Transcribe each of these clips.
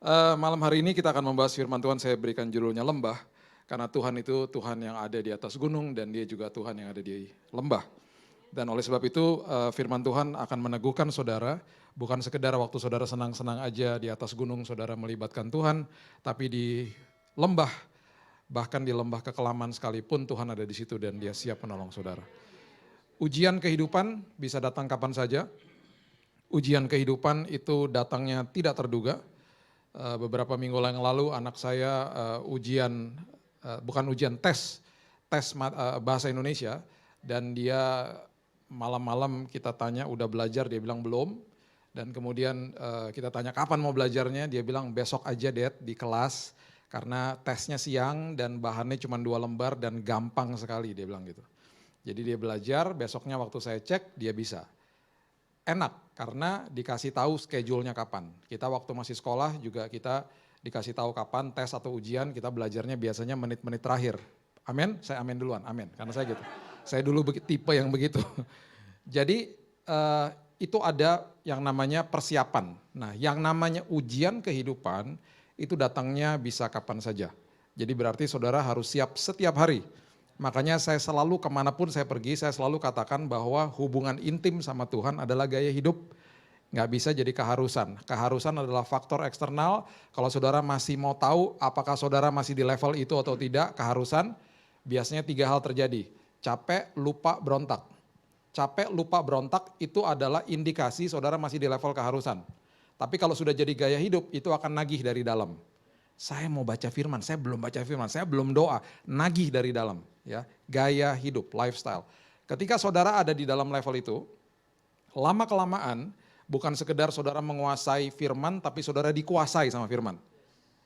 Malam hari ini kita akan membahas firman Tuhan, saya berikan judulnya lembah. Karena Tuhan itu Tuhan yang ada di atas gunung dan dia juga Tuhan yang ada di lembah. Dan oleh sebab itu firman Tuhan akan meneguhkan saudara, bukan sekedar waktu saudara senang-senang aja di atas gunung saudara melibatkan Tuhan, tapi di lembah, bahkan di lembah kekelaman sekalipun Tuhan ada di situ dan dia siap menolong saudara. Ujian kehidupan bisa datang kapan saja, ujian kehidupan itu datangnya tidak terduga. Beberapa minggu yang lalu anak saya ujian, bukan ujian, tes bahasa Indonesia, dan dia malam-malam kita tanya udah belajar, dia bilang belum, dan kemudian kita tanya kapan mau belajarnya, dia bilang besok aja Dad di kelas, karena tesnya siang dan bahannya cuma 2 lembar dan gampang sekali, dia bilang gitu. Jadi dia belajar, besoknya waktu saya cek dia bisa. Enak karena dikasih tahu schedule-nya kapan. Kita waktu masih sekolah juga kita dikasih tahu kapan tes atau ujian, kita belajarnya biasanya menit-menit terakhir. Amin, saya amin duluan, amin. Karena saya gitu. Saya dulu tipe yang begitu. Jadi itu ada yang namanya persiapan. Nah, yang namanya ujian kehidupan itu datangnya bisa kapan saja. Jadi berarti saudara harus siap setiap hari. Makanya saya selalu kemanapun saya pergi, saya selalu katakan bahwa hubungan intim sama Tuhan adalah gaya hidup. Nggak bisa jadi keharusan. Keharusan adalah faktor eksternal. Kalau saudara masih mau tahu apakah saudara masih di level itu atau tidak, keharusan, biasanya 3 hal terjadi. Capek, lupa, berontak. Capek, lupa, berontak itu adalah indikasi saudara masih di level keharusan. Tapi kalau sudah jadi gaya hidup, itu akan nagih dari dalam. Saya mau baca firman, saya belum baca firman, saya belum doa, nagih dari dalam, ya. Gaya hidup, lifestyle. Ketika saudara ada di dalam level itu, lama kelamaan bukan sekedar saudara menguasai firman, tapi saudara dikuasai sama firman.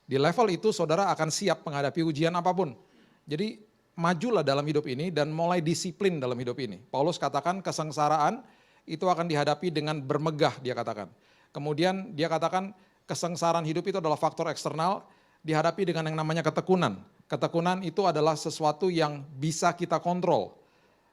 Di level itu saudara akan siap menghadapi ujian apapun. Jadi majulah dalam hidup ini dan mulai disiplin dalam hidup ini. Paulus katakan kesengsaraan itu akan dihadapi dengan bermegah, dia katakan. Kemudian dia katakan kesengsaraan hidup itu adalah faktor eksternal, dihadapi dengan yang namanya ketekunan. Ketekunan itu adalah sesuatu yang bisa kita kontrol.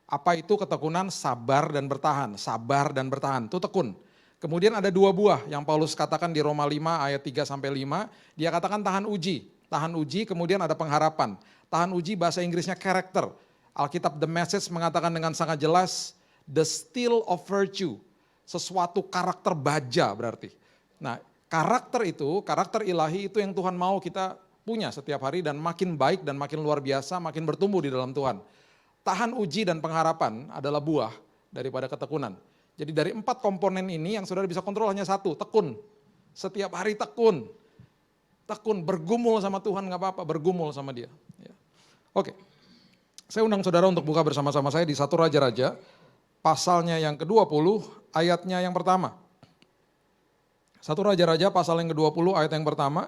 Apa itu ketekunan? Sabar dan bertahan. Sabar dan bertahan, itu tekun. Kemudian ada 2 buah yang Paulus katakan di Roma 5 ayat 3-5. Dia katakan tahan uji. Tahan uji, kemudian ada pengharapan. Tahan uji bahasa Inggrisnya character. Alkitab The Message mengatakan dengan sangat jelas, the steel of virtue. Sesuatu karakter baja berarti. Nah, karakter ilahi itu yang Tuhan mau kita punya setiap hari dan makin baik dan makin luar biasa, makin bertumbuh di dalam Tuhan. Tahan uji dan pengharapan adalah buah daripada ketekunan. Jadi dari 4 komponen ini yang saudara bisa kontrol hanya 1, tekun. Setiap hari tekun. Tekun, bergumul sama Tuhan gak apa-apa, bergumul sama dia. Ya. Oke, saya undang saudara untuk buka bersama-sama saya di 1 Raja-Raja, pasalnya yang ke-20, ayatnya yang pertama. 1 Raja-Raja pasal yang ke-20 ayat yang pertama,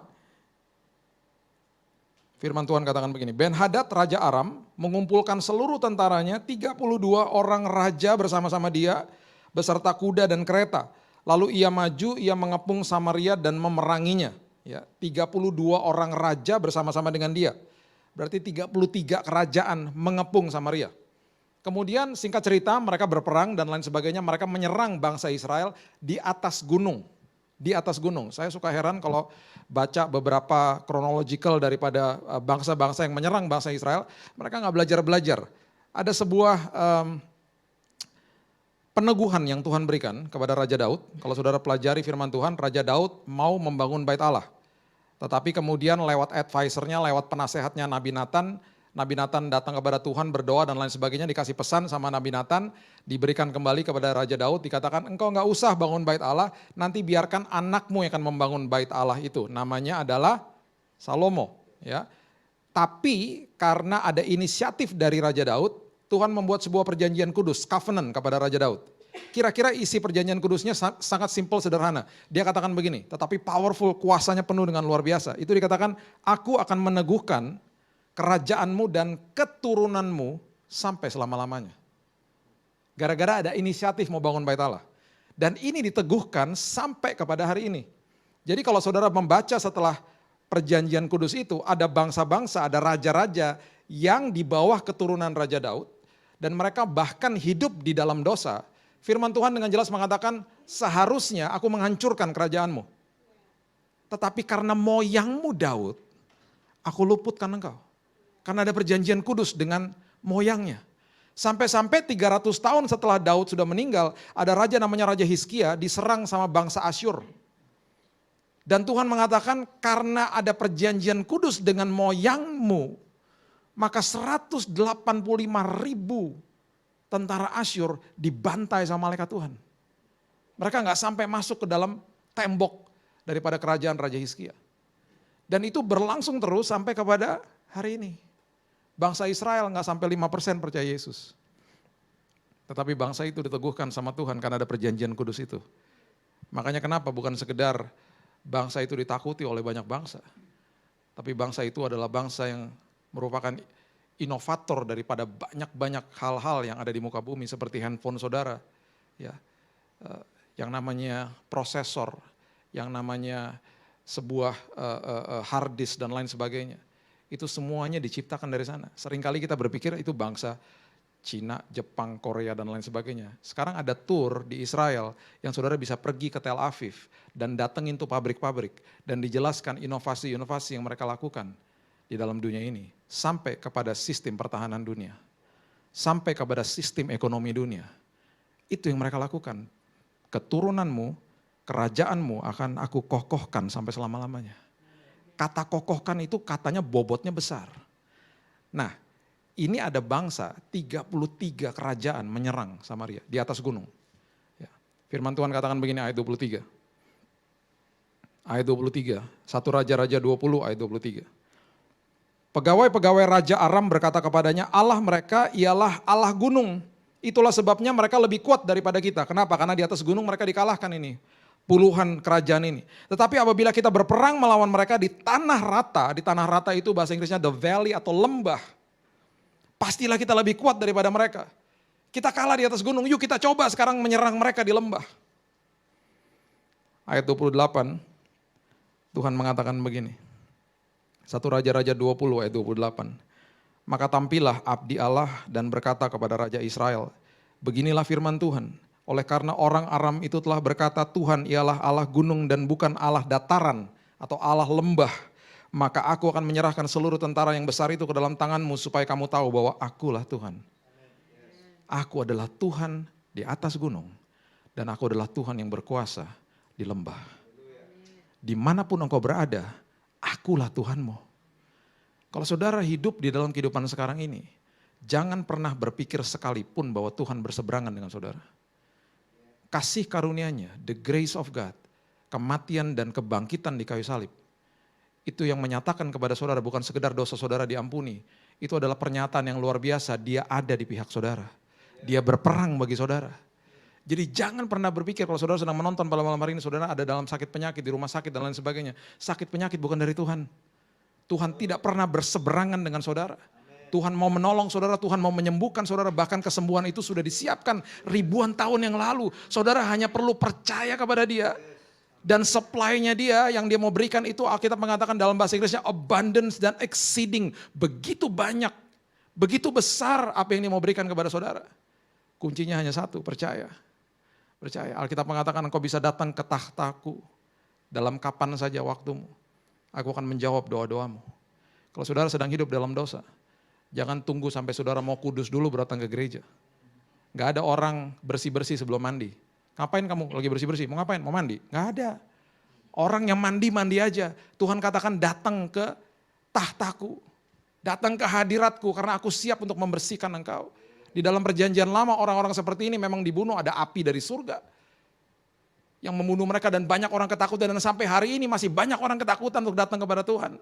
firman Tuhan katakan begini, Ben-Hadad Raja Aram mengumpulkan seluruh tentaranya, 32 orang raja bersama-sama dia, beserta kuda dan kereta. Lalu ia maju, ia mengepung Samaria dan memeranginya. Ya, 32 orang raja bersama-sama dengan dia. Berarti 33 kerajaan mengepung Samaria. Kemudian singkat cerita mereka berperang dan lain sebagainya, mereka menyerang bangsa Israel di atas gunung. Di atas gunung. Saya suka heran kalau baca beberapa chronological daripada bangsa-bangsa yang menyerang bangsa Israel, mereka nggak belajar-belajar. Ada sebuah peneguhan yang Tuhan berikan kepada Raja Daud. Kalau saudara pelajari firman Tuhan, Raja Daud mau membangun bait Allah. Tetapi kemudian lewat advisernya, lewat penasehatnya Nabi Nathan datang kepada Tuhan berdoa dan lain sebagainya, dikasih pesan sama Nabi Nathan, diberikan kembali kepada Raja Daud, dikatakan engkau nggak usah bangun bait Allah, nanti biarkan anakmu yang akan membangun bait Allah itu, namanya adalah Salomo. Ya. Tapi karena ada inisiatif dari Raja Daud, Tuhan membuat sebuah perjanjian kudus, covenant kepada Raja Daud. Kira-kira isi perjanjian kudusnya sangat simpel sederhana. Dia katakan begini, tetapi powerful, kuasanya penuh dengan luar biasa. Itu dikatakan, aku akan meneguhkan kerajaanmu dan keturunanmu sampai selama-lamanya. Gara-gara ada inisiatif mau bangun bait Allah. Dan ini diteguhkan sampai kepada hari ini. Jadi kalau saudara membaca setelah perjanjian kudus itu, ada bangsa-bangsa, ada raja-raja yang di bawah keturunan Raja Daud. Dan mereka bahkan hidup di dalam dosa. Firman Tuhan dengan jelas mengatakan, seharusnya aku menghancurkan kerajaanmu. Tetapi karena moyangmu Daud, aku luputkan engkau. Karena ada perjanjian kudus dengan moyangnya. Sampai-sampai 300 tahun setelah Daud sudah meninggal, ada raja namanya Raja Hizkia diserang sama bangsa Asyur. Dan Tuhan mengatakan karena ada perjanjian kudus dengan moyangmu, maka 185.000 tentara Asyur dibantai sama malaikat Tuhan. Mereka nggak sampai masuk ke dalam tembok daripada kerajaan Raja Hizkia. Dan itu berlangsung terus sampai kepada hari ini. Bangsa Israel nggak sampai 5% percaya Yesus. Tetapi bangsa itu diteguhkan sama Tuhan karena ada perjanjian kudus itu. Makanya kenapa bukan sekedar bangsa itu ditakuti oleh banyak bangsa. Tapi bangsa itu adalah bangsa yang merupakan inovator daripada banyak-banyak hal-hal yang ada di muka bumi. Seperti handphone saudara, ya, yang namanya prosesor, yang namanya sebuah hard disk dan lain sebagainya. Itu semuanya diciptakan dari sana. Seringkali kita berpikir itu bangsa Cina, Jepang, Korea, dan lain sebagainya. Sekarang ada tour di Israel yang saudara bisa pergi ke Tel Aviv dan datengin tuh pabrik-pabrik dan dijelaskan inovasi-inovasi yang mereka lakukan di dalam dunia ini. Sampai kepada sistem pertahanan dunia. Sampai kepada sistem ekonomi dunia. Itu yang mereka lakukan. Keturunanmu, kerajaanmu akan aku kokohkan sampai selama-lamanya. Kata kokohkan itu katanya bobotnya besar. Nah, ini ada bangsa 33 kerajaan menyerang Samaria di atas gunung. Ya. Firman Tuhan katakan begini ayat 23. Ayat 23, 1 Raja-Raja 20 ayat 23. Pegawai-pegawai Raja Aram berkata kepadanya, Allah mereka ialah Allah gunung. Itulah sebabnya mereka lebih kuat daripada kita. Kenapa? Karena di atas gunung mereka dikalahkan ini. Puluhan kerajaan ini. Tetapi apabila kita berperang melawan mereka di tanah rata itu bahasa Inggrisnya the valley atau lembah. Pastilah kita lebih kuat daripada mereka. Kita kalah di atas gunung, yuk kita coba sekarang menyerang mereka di lembah. Ayat 28, Tuhan mengatakan begini. 1 Raja-Raja 20 ayat 28. Maka tampillah abdi Allah dan berkata kepada Raja Israel, beginilah firman Tuhan. Oleh karena orang Aram itu telah berkata Tuhan ialah Allah gunung dan bukan Allah dataran atau Allah lembah. Maka aku akan menyerahkan seluruh tentara yang besar itu ke dalam tanganmu supaya kamu tahu bahwa akulah Tuhan. Aku adalah Tuhan di atas gunung dan aku adalah Tuhan yang berkuasa di lembah. Dimanapun engkau berada, akulah Tuhanmu. Kalau saudara hidup di dalam kehidupan sekarang ini, jangan pernah berpikir sekalipun bahwa Tuhan berseberangan dengan saudara. Kasih karunia-Nya, the grace of God, kematian dan kebangkitan di kayu salib, itu yang menyatakan kepada saudara bukan sekedar dosa saudara diampuni. Itu adalah pernyataan yang luar biasa, dia ada di pihak saudara. Dia berperang bagi saudara. Jadi jangan pernah berpikir kalau saudara sedang menonton pada malam hari ini, saudara ada dalam sakit penyakit, di rumah sakit dan lain sebagainya. Sakit penyakit bukan dari Tuhan. Tuhan tidak pernah berseberangan dengan saudara. Tuhan mau menolong saudara, Tuhan mau menyembuhkan saudara, bahkan kesembuhan itu sudah disiapkan ribuan tahun yang lalu. Saudara hanya perlu percaya kepada Dia. Dan supply-nya Dia yang Dia mau berikan itu Alkitab mengatakan dalam bahasa Inggrisnya abundance dan exceeding. Begitu banyak, begitu besar apa yang Dia mau berikan kepada saudara. Kuncinya hanya satu, percaya. Percaya. Alkitab mengatakan engkau bisa datang ke tahtaku dalam kapan saja waktumu. Aku akan menjawab doa-doamu. Kalau saudara sedang hidup dalam dosa, jangan tunggu sampai saudara mau kudus dulu datang ke gereja. Gak ada orang bersih-bersih sebelum mandi. Ngapain kamu lagi bersih-bersih? Mau ngapain? Mau mandi? Gak ada. Orang yang mandi-mandi aja. Tuhan katakan datang ke tahtaku. Datang ke hadiratku karena aku siap untuk membersihkan engkau. Di dalam perjanjian lama orang-orang seperti ini memang dibunuh, ada api dari surga. Yang membunuh mereka dan banyak orang ketakutan dan sampai hari ini masih banyak orang ketakutan untuk datang kepada Tuhan.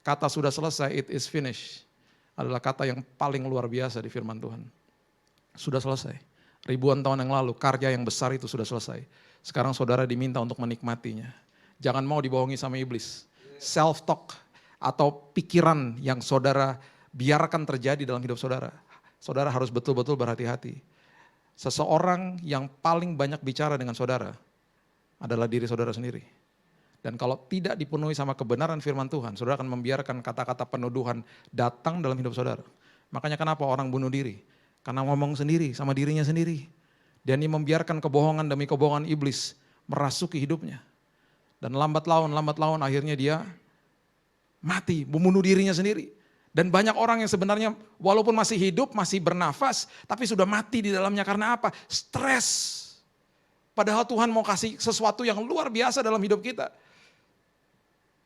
Kata sudah selesai, it is finished. Adalah kata yang paling luar biasa di firman Tuhan. Sudah selesai. Ribuan tahun yang lalu, karya yang besar itu sudah selesai. Sekarang saudara diminta untuk menikmatinya. Jangan mau dibohongi sama iblis. Self-talk atau pikiran yang saudara biarkan terjadi dalam hidup saudara. Saudara harus betul-betul berhati-hati. Seseorang yang paling banyak bicara dengan saudara adalah diri saudara sendiri. Dan kalau tidak dipenuhi sama kebenaran firman Tuhan, saudara akan membiarkan kata-kata penuduhan datang dalam hidup saudara. Makanya kenapa orang bunuh diri? Karena ngomong sendiri sama dirinya sendiri. Dan dia membiarkan kebohongan demi kebohongan iblis merasuki hidupnya. Dan lambat laun akhirnya dia mati, membunuh dirinya sendiri. Dan banyak orang yang sebenarnya walaupun masih hidup, masih bernafas, tapi sudah mati di dalamnya karena apa? Stres. Padahal Tuhan mau kasih sesuatu yang luar biasa dalam hidup kita.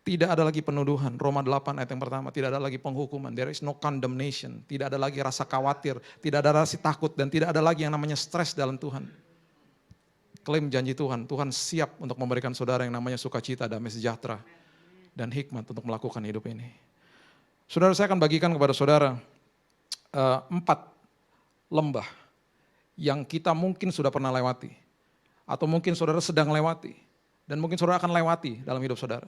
Tidak ada lagi penuduhan, Roma 8 ayat yang pertama, tidak ada lagi penghukuman, there is no condemnation, tidak ada lagi rasa khawatir, tidak ada rasa takut, dan tidak ada lagi yang namanya stres dalam Tuhan. Klaim janji Tuhan, Tuhan siap untuk memberikan saudara yang namanya sukacita, damai sejahtera, dan hikmat untuk melakukan hidup ini. Saudara, saya akan bagikan kepada saudara 4 lembah yang kita mungkin sudah pernah lewati, atau mungkin saudara sedang lewati, dan mungkin saudara akan lewati dalam hidup saudara.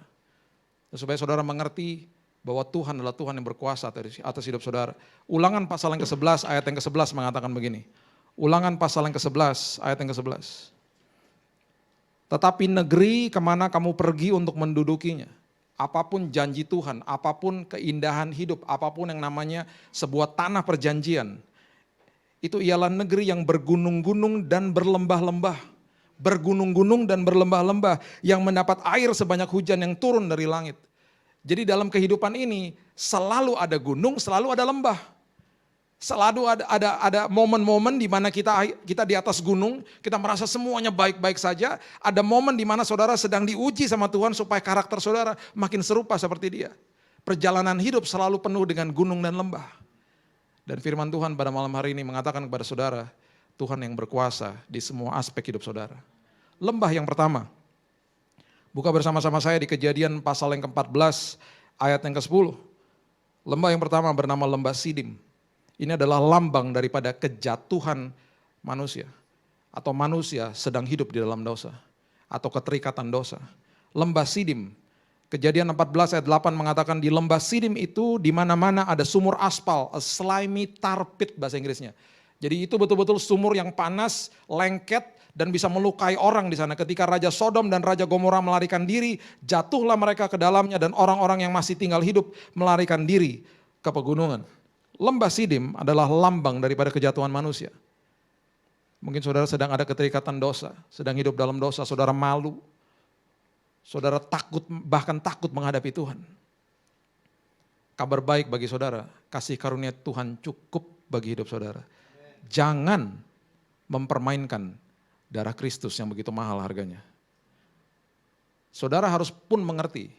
Supaya saudara mengerti bahwa Tuhan adalah Tuhan yang berkuasa atas hidup saudara. Ulangan pasal yang ke-11 ayat yang ke-11 mengatakan begini. Ulangan pasal yang ke-11 ayat yang ke-11. Tetapi negeri kemana kamu pergi untuk mendudukinya, apapun janji Tuhan, apapun keindahan hidup, apapun yang namanya sebuah tanah perjanjian, itu ialah negeri yang bergunung-gunung dan berlembah-lembah. Bergunung-gunung dan berlembah-lembah yang mendapat air sebanyak hujan yang turun dari langit. Jadi dalam kehidupan ini selalu ada gunung, selalu ada lembah. Selalu ada momen-momen di mana kita di atas gunung, kita merasa semuanya baik-baik saja. Ada momen di mana saudara sedang diuji sama Tuhan supaya karakter saudara makin serupa seperti dia. Perjalanan hidup selalu penuh dengan gunung dan lembah. Dan firman Tuhan pada malam hari ini mengatakan kepada saudara, Tuhan yang berkuasa di semua aspek hidup saudara. Lembah yang pertama, buka bersama-sama saya di Kejadian pasal yang ke-14 ayat yang ke-10. Lembah yang pertama bernama lembah Sidim. Ini adalah lambang daripada kejatuhan manusia. Atau manusia sedang hidup di dalam dosa. Atau keterikatan dosa. Lembah Sidim. Kejadian 14 ayat 8 mengatakan di lembah Sidim itu di mana-mana ada sumur aspal, a slimy tar pit bahasa Inggrisnya. Jadi itu betul-betul sumur yang panas, lengket, dan bisa melukai orang di sana. Ketika Raja Sodom dan Raja Gomora melarikan diri, jatuhlah mereka ke dalamnya dan orang-orang yang masih tinggal hidup melarikan diri ke pegunungan. Lembah Sidim adalah lambang daripada kejatuhan manusia. Mungkin saudara sedang ada keterikatan dosa, sedang hidup dalam dosa, saudara malu. Saudara takut, bahkan takut menghadapi Tuhan. Kabar baik bagi saudara, kasih karunia Tuhan cukup bagi hidup saudara. Jangan mempermainkan darah Kristus yang begitu mahal harganya. Saudara harus pun mengerti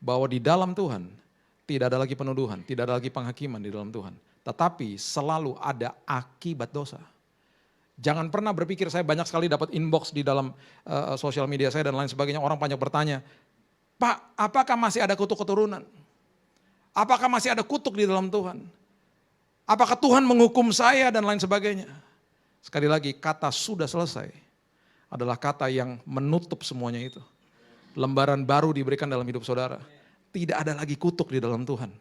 bahwa di dalam Tuhan tidak ada lagi penuduhan, tidak ada lagi penghakiman di dalam Tuhan. Tetapi selalu ada akibat dosa. Jangan pernah berpikir, saya banyak sekali dapat inbox di dalam sosial media saya dan lain sebagainya. Orang banyak bertanya, Pak, apakah masih ada kutuk keturunan? Apakah masih ada kutuk di dalam Tuhan? Apakah Tuhan menghukum saya dan lain sebagainya? Sekali lagi, kata sudah selesai adalah kata yang menutup semuanya itu. Lembaran baru diberikan dalam hidup saudara. Tidak ada lagi kutuk di dalam Tuhan.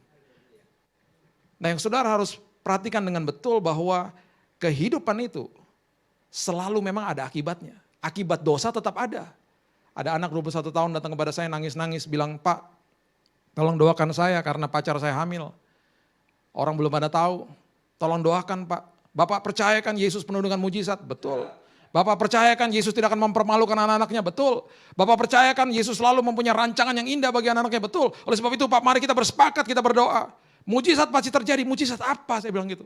Nah, yang saudara harus perhatikan dengan betul bahwa kehidupan itu selalu memang ada akibatnya. Akibat dosa tetap ada. Ada anak 21 tahun datang kepada saya nangis-nangis bilang, Pak, tolong doakan saya karena pacar saya hamil. Orang belum pada tahu, tolong doakan Pak. Bapak percayakan Yesus penuh dengan mujizat? Betul. Bapak percayakan Yesus tidak akan mempermalukan anak-anaknya? Betul. Bapak percayakan Yesus selalu mempunyai rancangan yang indah bagi anak-anaknya? Betul. Oleh sebab itu Pak, mari kita bersepakat, kita berdoa. Mujizat pasti terjadi. Mujizat apa? Saya bilang gitu.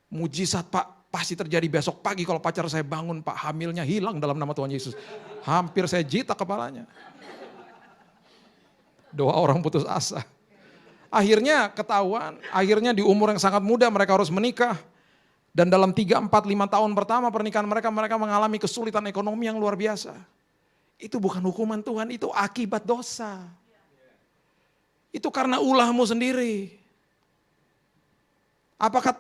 Mujizat Pak, pasti terjadi besok pagi kalau pacar saya bangun Pak, hamilnya hilang dalam nama Tuhan Yesus. Hampir saya jitak kepalanya. Doa orang putus asa. Akhirnya ketahuan, akhirnya di umur yang sangat muda mereka harus menikah. Dan dalam 3, 4, 5 tahun pertama pernikahan mereka mengalami kesulitan ekonomi yang luar biasa. Itu bukan hukuman Tuhan, itu akibat dosa. Itu karena ulahmu sendiri. Apakah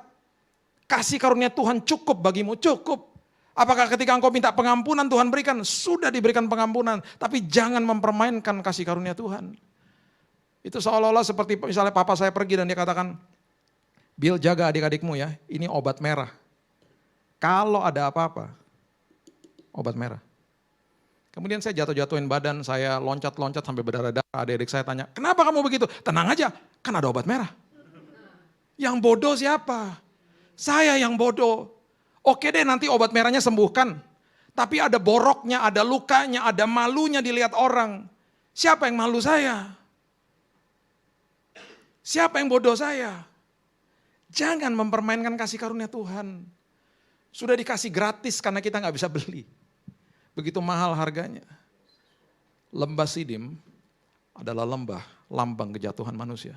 kasih karunia Tuhan cukup bagimu? Cukup. Apakah ketika engkau minta pengampunan Tuhan berikan? Sudah diberikan pengampunan. Tapi jangan mempermainkan kasih karunia Tuhan. Itu seolah-olah seperti misalnya papa saya pergi dan dia katakan, Bill, jaga adik-adikmu ya, ini obat merah. Kalau ada apa-apa, obat merah. Kemudian saya jatuh-jatuhin badan, saya loncat-loncat sampai berdarah-darah. Adik-adik saya tanya, kenapa kamu begitu? Tenang aja, kan ada obat merah. Yang bodoh siapa? Saya yang bodoh. Oke deh, nanti obat merahnya sembuhkan. Tapi ada boroknya, ada lukanya, ada malunya dilihat orang. Siapa yang malu saya? Siapa yang bodoh saya? Jangan mempermainkan kasih karunia Tuhan. Sudah dikasih gratis karena kita nggak bisa beli. Begitu mahal harganya. Lembah Sidim adalah lembah lambang kejatuhan manusia.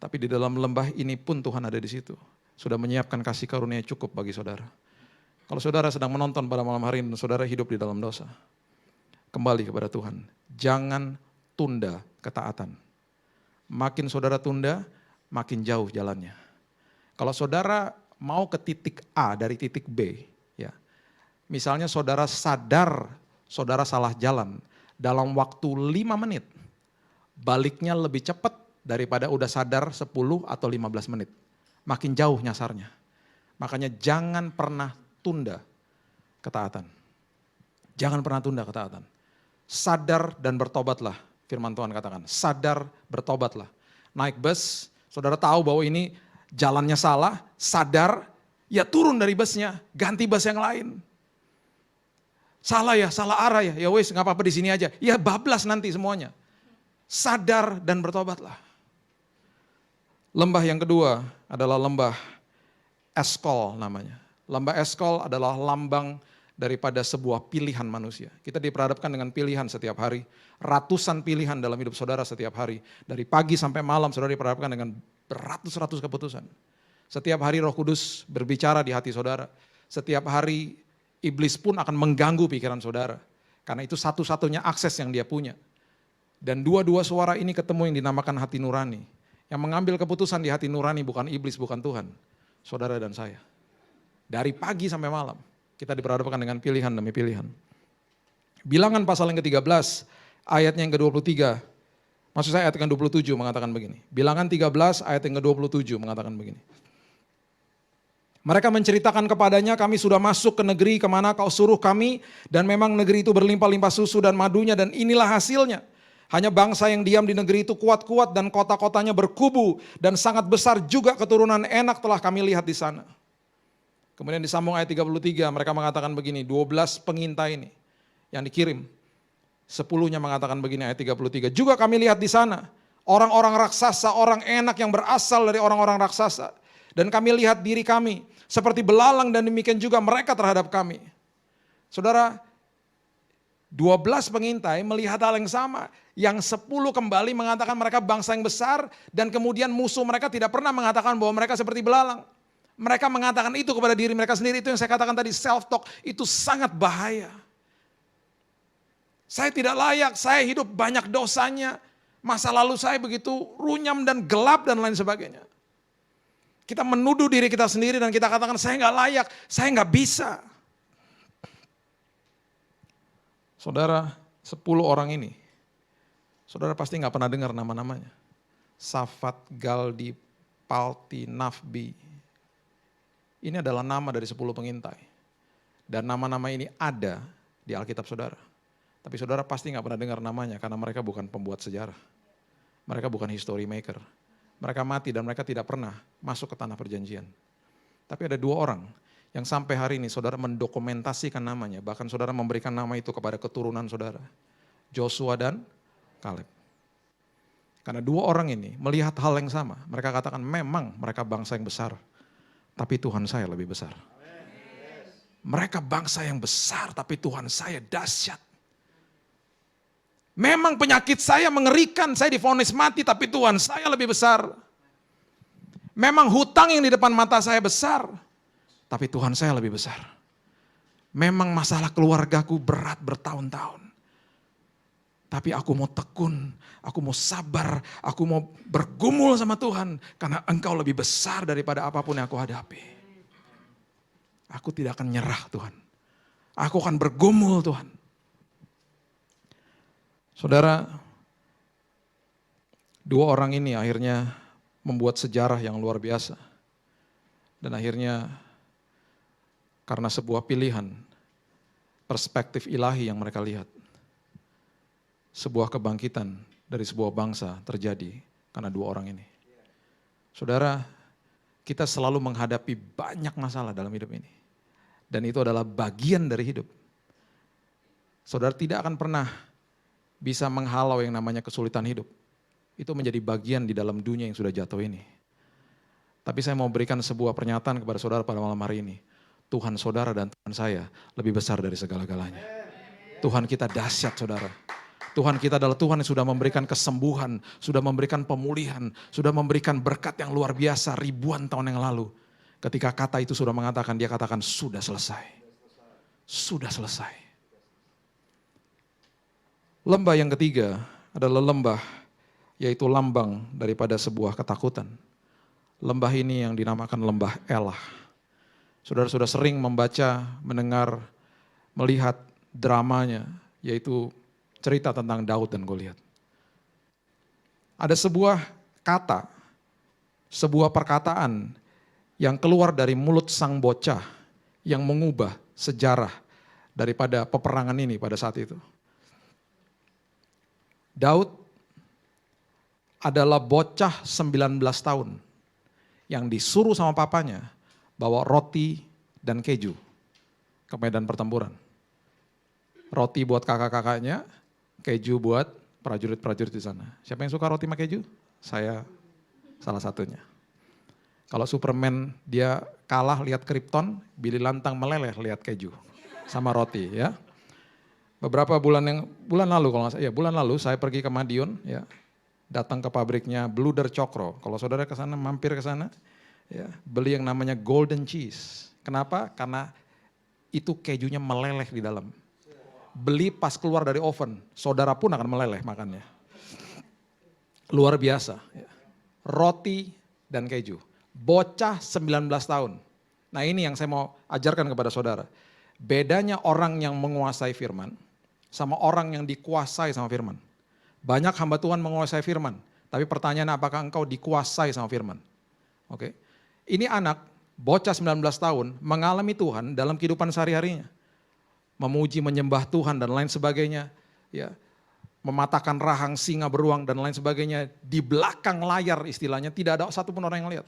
Tapi di dalam lembah ini pun Tuhan ada di situ. Sudah menyiapkan kasih karunia cukup bagi saudara. Kalau saudara sedang menonton pada malam hari ini dan saudara hidup di dalam dosa, kembali kepada Tuhan. Jangan tunda ketaatan. Makin saudara tunda, makin jauh jalannya. Kalau saudara mau ke titik A dari titik B, ya, misalnya saudara sadar saudara salah jalan dalam waktu 5 menit, baliknya lebih cepat daripada udah sadar 10 atau 15 menit. Makin jauh nyasarnya. Makanya jangan pernah tunda ketaatan. Jangan pernah tunda ketaatan. Sadar dan bertobatlah, firman Tuhan katakan. Sadar, bertobatlah. Naik bus, saudara tahu bahwa ini jalannya salah, sadar, ya turun dari busnya, ganti bus yang lain. Salah ya, salah arah ya, ya wes nggak apa-apa di sini aja. Ya bablas nanti semuanya. Sadar dan bertobatlah. Lembah yang kedua adalah lembah Eskol namanya. Lembah Eskol adalah lambang daripada sebuah pilihan manusia. Kita diperhadapkan dengan pilihan setiap hari. Ratusan pilihan dalam hidup saudara setiap hari. Dari pagi sampai malam saudara diperhadapkan dengan beratus-ratus keputusan. Setiap hari Roh Kudus berbicara di hati saudara. Setiap hari iblis pun akan mengganggu pikiran saudara. Karena itu satu-satunya akses yang dia punya. Dan dua-dua suara ini ketemu yang dinamakan hati nurani. Yang mengambil keputusan di hati nurani bukan iblis, bukan Tuhan. Saudara dan saya. Dari pagi sampai malam. Kita diperhadapkan dengan pilihan demi pilihan. Bilangan pasal yang ke-13, ayatnya yang ke-23. Maksud saya ayat yang ke-27 mengatakan begini. Bilangan 13 ayat yang ke-27 mengatakan begini. Mereka menceritakan kepadanya, kami sudah masuk ke negeri kemana kau suruh kami. Dan memang negeri itu berlimpah-limpah susu dan madunya dan inilah hasilnya. Hanya bangsa yang diam di negeri itu kuat-kuat dan kota-kotanya berkubu. Dan sangat besar juga keturunan enak telah kami lihat di sana. Kemudian disambung ayat 33, mereka mengatakan begini, 12 pengintai ini yang dikirim. 10-nya mengatakan begini ayat 33, juga kami lihat di sana orang-orang raksasa, orang enak yang berasal dari orang-orang raksasa. Dan kami lihat diri kami seperti belalang dan demikian juga mereka terhadap kami. Saudara, 12 pengintai melihat hal yang sama. Yang 10 kembali mengatakan mereka bangsa yang besar dan kemudian musuh mereka tidak pernah mengatakan bahwa mereka seperti belalang. Mereka mengatakan itu kepada diri mereka sendiri, itu yang saya katakan tadi self-talk, itu sangat bahaya. Saya tidak layak, saya hidup banyak dosanya, masa lalu saya begitu runyam dan gelap dan lain sebagainya. Kita menuduh diri kita sendiri dan kita katakan saya nggak layak, saya nggak bisa. Saudara, 10 orang ini, saudara pasti nggak pernah dengar nama-namanya. Safat, Galdi, Palti, Nafbi. Ini adalah nama dari 10 pengintai. Dan nama-nama ini ada di Alkitab saudara. Tapi saudara pasti nggak pernah dengar namanya karena mereka bukan pembuat sejarah. Mereka bukan history maker. Mereka mati dan mereka tidak pernah masuk ke tanah perjanjian. Tapi ada 2 orang yang sampai hari ini saudara mendokumentasikan namanya. Bahkan saudara memberikan nama itu kepada keturunan saudara. Joshua dan Kaleb. Karena 2 orang ini melihat hal yang sama. Mereka katakan memang mereka bangsa yang besar. Tapi Tuhan saya lebih besar. Mereka bangsa yang besar, tapi Tuhan saya dahsyat. Memang penyakit saya mengerikan, saya divonis mati, tapi Tuhan saya lebih besar. Memang hutang yang di depan mata saya besar, tapi Tuhan saya lebih besar. Memang masalah keluargaku berat bertahun-tahun. Tapi aku mau tekun, aku mau sabar, aku mau bergumul sama Tuhan. Karena Engkau lebih besar daripada apapun yang aku hadapi. Aku tidak akan nyerah Tuhan. Aku akan bergumul Tuhan. Saudara, 2 orang ini akhirnya membuat sejarah yang luar biasa. Dan akhirnya karena sebuah pilihan, perspektif ilahi yang mereka lihat. Sebuah kebangkitan dari sebuah bangsa terjadi karena 2 orang ini. Saudara, kita selalu menghadapi banyak masalah dalam hidup ini. Dan itu adalah bagian dari hidup. Saudara tidak akan pernah bisa menghalau yang namanya kesulitan hidup. Itu menjadi bagian di dalam dunia yang sudah jatuh ini. Tapi saya mau berikan sebuah pernyataan kepada saudara pada malam hari ini. Tuhan saudara dan Tuhan saya lebih besar dari segala-galanya. Tuhan kita dahsyat saudara. Tuhan kita adalah Tuhan yang sudah memberikan kesembuhan, sudah memberikan pemulihan, sudah memberikan berkat yang luar biasa ribuan tahun yang lalu. Ketika kata itu sudah mengatakan, dia katakan sudah selesai. Sudah selesai. Lembah yang ketiga adalah lembah, yaitu lambang daripada sebuah ketakutan. Lembah ini yang dinamakan lembah Elah. Saudara sudah sering membaca, mendengar, melihat dramanya, yaitu cerita tentang Daud dan Goliat. Ada sebuah kata, sebuah perkataan yang keluar dari mulut sang bocah yang mengubah sejarah daripada peperangan ini pada saat itu. Daud adalah bocah 19 tahun yang disuruh sama papanya bawa roti dan keju ke medan pertempuran. Roti buat kakak-kakaknya, keju buat prajurit-prajurit di sana. Siapa yang suka roti sama keju? Saya salah satunya. Kalau Superman dia kalah lihat Krypton, Billy Lantang meleleh lihat keju sama roti ya. Beberapa bulan lalu kalau nggak salah, ya bulan lalu saya pergi ke Madiun ya. Datang ke pabriknya Bluder Cokro. Kalau saudara ke sana mampir ke sana ya, beli yang namanya golden cheese. Kenapa? Karena itu kejunya meleleh di dalam. Beli pas keluar dari oven, saudara pun akan meleleh makannya. Luar biasa. Ya. Roti dan keju. Bocah 19 tahun. Nah ini yang saya mau ajarkan kepada saudara. Bedanya orang yang menguasai firman sama orang yang dikuasai sama firman. Banyak hamba Tuhan menguasai firman, tapi pertanyaan apakah engkau dikuasai sama firman? Oke. Ini anak bocah 19 tahun mengalami Tuhan dalam kehidupan sehari-harinya. Memuji, menyembah Tuhan dan lain sebagainya, ya. Mematahkan rahang singa beruang dan lain sebagainya. Di belakang layar istilahnya tidak ada satupun orang yang lihat.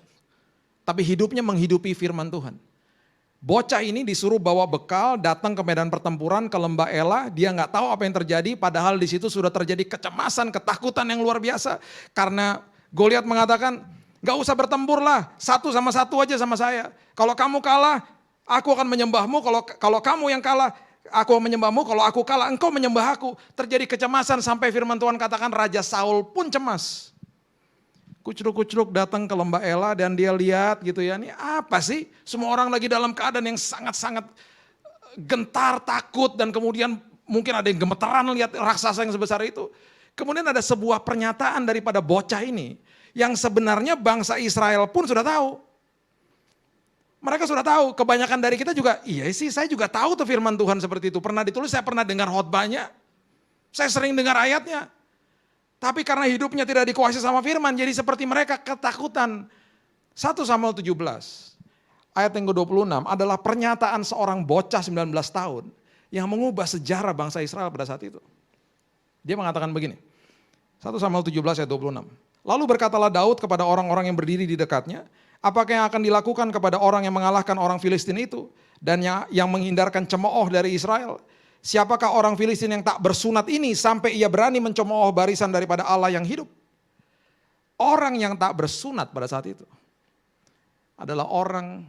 Tapi hidupnya menghidupi firman Tuhan. Bocah ini disuruh bawa bekal, datang ke medan pertempuran, ke lembah Elah, dia nggak tahu apa yang terjadi, padahal di situ sudah terjadi kecemasan, ketakutan yang luar biasa. Karena Goliat mengatakan, nggak usah bertempur lah, satu sama satu aja sama saya. Kalau kamu kalah, aku akan menyembahmu, kalau kamu yang kalah, aku menyembahmu, kalau aku kalah, engkau menyembah aku. Terjadi kecemasan sampai firman Tuhan katakan Raja Saul pun cemas. Kucruk-kucruk datang ke lembah Elah dan dia lihat gitu ya, ini apa sih? Semua orang lagi dalam keadaan yang sangat-sangat gentar, takut dan kemudian mungkin ada yang gemeteran lihat raksasa yang sebesar itu. Kemudian ada sebuah pernyataan daripada bocah ini yang sebenarnya bangsa Israel pun sudah tahu. Mereka sudah tahu, kebanyakan dari kita juga, iya sih saya juga tahu tuh firman Tuhan seperti itu. Pernah ditulis, saya pernah dengar khotbahnya, saya sering dengar ayatnya. Tapi karena hidupnya tidak dikuasai sama firman, jadi seperti mereka ketakutan. 1 Samuel 17, ayat yang ke-26 adalah pernyataan seorang bocah 19 tahun yang mengubah sejarah bangsa Israel pada saat itu. Dia mengatakan begini, 1 Samuel 17 ayat 26. Lalu berkatalah Daud kepada orang-orang yang berdiri di dekatnya, apakah yang akan dilakukan kepada orang yang mengalahkan orang Filistin itu dan yang menghindarkan cemooh dari Israel? Siapakah orang Filistin yang tak bersunat ini sampai ia berani mencemooh barisan daripada Allah yang hidup? Orang yang tak bersunat pada saat itu adalah orang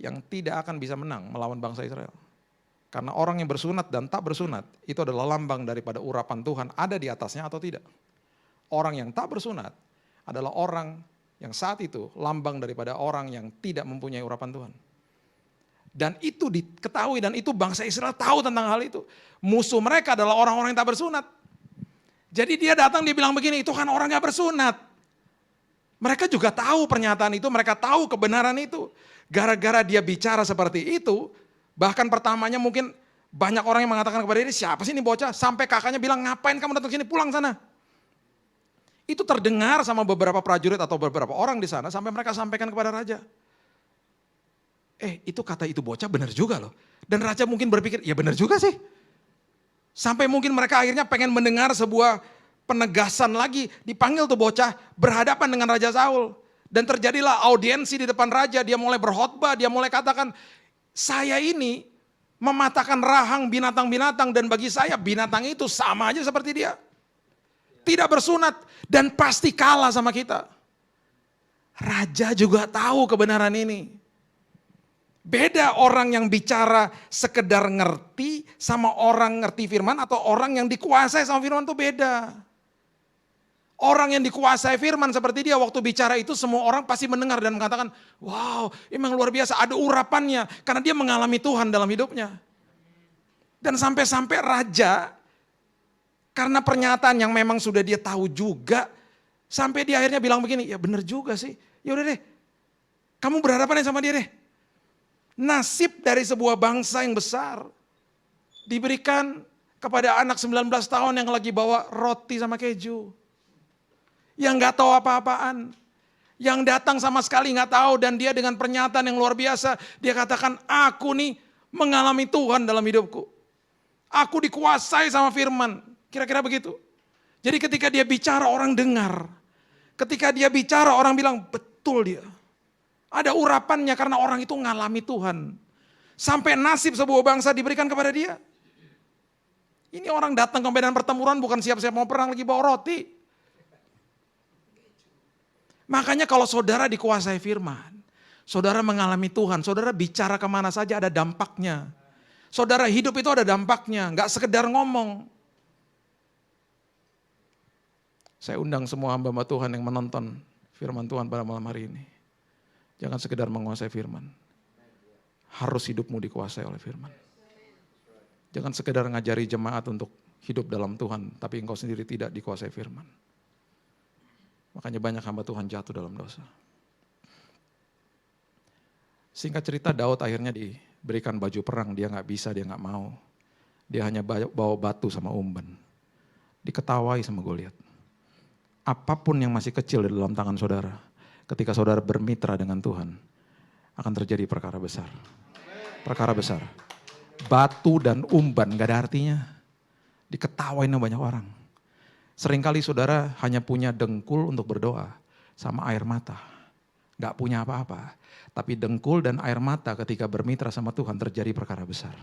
yang tidak akan bisa menang melawan bangsa Israel. Karena orang yang bersunat dan tak bersunat itu adalah lambang daripada urapan Tuhan ada di atasnya atau tidak. Orang yang tak bersunat adalah orang yang saat itu lambang daripada orang yang tidak mempunyai urapan Tuhan. Dan itu diketahui dan itu bangsa Israel tahu tentang hal itu. Musuh mereka adalah orang-orang yang tak bersunat. Jadi dia datang dia bilang begini, itu kan orang gak bersunat. Mereka juga tahu pernyataan itu, mereka tahu kebenaran itu. Gara-gara dia bicara seperti itu, bahkan pertamanya mungkin banyak orang yang mengatakan kepada dia, siapa sih ini bocah? Sampai kakaknya bilang, ngapain kamu datang sini, pulang sana. Itu terdengar sama beberapa prajurit atau beberapa orang di sana sampai mereka sampaikan kepada raja. Itu kata itu bocah benar juga loh. Dan raja mungkin berpikir, ya benar juga sih. Sampai mungkin mereka akhirnya pengen mendengar sebuah penegasan lagi. Dipanggil tuh bocah berhadapan dengan Raja Saul. Dan terjadilah audiensi di depan raja, dia mulai berkhotbah, dia mulai katakan, saya ini mematahkan rahang binatang-binatang, dan bagi saya binatang itu sama aja seperti dia. Tidak bersunat dan pasti kalah sama kita. Raja juga tahu kebenaran ini. Beda orang yang bicara sekedar ngerti sama orang ngerti firman, atau orang yang dikuasai sama firman itu beda. Orang yang dikuasai firman seperti dia, waktu bicara itu semua orang pasti mendengar dan mengatakan, wow, emang luar biasa, ada urapannya. Karena dia mengalami Tuhan dalam hidupnya. Dan sampai-sampai raja, karena pernyataan yang memang sudah dia tahu juga, sampai dia akhirnya bilang begini, ya benar juga sih, ya udah deh, kamu berhadapan sama dia deh. Nasib dari sebuah bangsa yang besar diberikan kepada anak 19 tahun yang lagi bawa roti sama keju. Yang gak tahu apa-apaan. Yang datang sama sekali gak tahu, dan dia dengan pernyataan yang luar biasa, dia katakan, aku nih mengalami Tuhan dalam hidupku. Aku dikuasai sama firman. Kira-kira begitu. Jadi ketika dia bicara orang dengar. Ketika dia bicara orang bilang betul dia. Ada urapannya karena orang itu ngalami Tuhan. Sampai nasib sebuah bangsa diberikan kepada dia. Ini orang datang ke medan pertempuran bukan siap-siap mau perang, lagi bawa roti. Makanya kalau saudara dikuasai firman, saudara mengalami Tuhan, saudara bicara kemana saja ada dampaknya. Saudara hidup itu ada dampaknya, gak sekedar ngomong. Saya undang semua hamba-hamba Tuhan yang menonton firman Tuhan pada malam hari ini. Jangan sekedar menguasai firman. Harus hidupmu dikuasai oleh firman. Jangan sekedar ngajari jemaat untuk hidup dalam Tuhan, tapi engkau sendiri tidak dikuasai firman. Makanya banyak hamba Tuhan jatuh dalam dosa. Singkat cerita, Daud akhirnya diberikan baju perang, dia gak bisa, dia gak mau. Dia hanya bawa batu sama umban. Diketawai sama Goliat. Apapun yang masih kecil di dalam tangan saudara, ketika saudara bermitra dengan Tuhan, akan terjadi perkara besar. Perkara besar. Batu dan umban gak ada artinya. Diketawain sama banyak orang. Seringkali saudara hanya punya dengkul untuk berdoa sama air mata. Gak punya apa-apa. Tapi dengkul dan air mata ketika bermitra sama Tuhan terjadi perkara besar.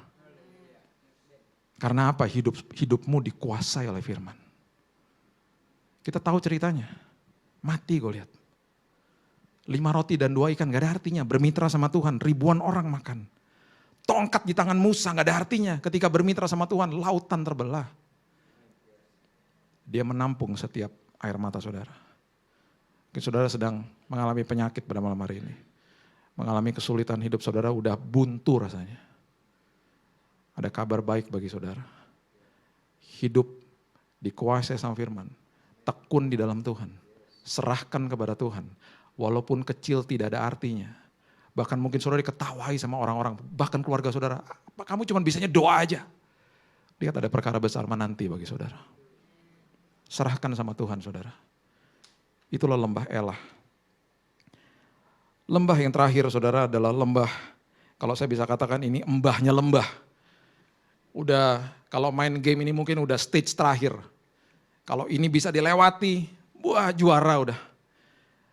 Karena apa? Hidupmu dikuasai oleh firman. Kita tahu ceritanya. Mati Goliat. 5 roti dan 2 ikan gak ada artinya. Bermitra sama Tuhan, ribuan orang makan. Tongkat di tangan Musa gak ada artinya. Ketika bermitra sama Tuhan, lautan terbelah. Dia menampung setiap air mata saudara. Mungkin saudara sedang mengalami penyakit pada malam hari ini. Mengalami kesulitan hidup saudara, udah buntu rasanya. Ada kabar baik bagi saudara. Hidup dikuasai sama firman. Tekun di dalam Tuhan. Serahkan kepada Tuhan. Walaupun kecil tidak ada artinya. Bahkan mungkin saudara diketawai sama orang-orang. Bahkan keluarga saudara. Kamu cuma bisanya doa aja. Lihat ada perkara besar menanti bagi saudara. Serahkan sama Tuhan saudara. Itulah lembah Elah. Lembah yang terakhir saudara adalah lembah. Kalau saya bisa katakan ini embahnya lembah. Udah kalau main game ini mungkin udah stage terakhir. Kalau ini bisa dilewati, wah juara udah.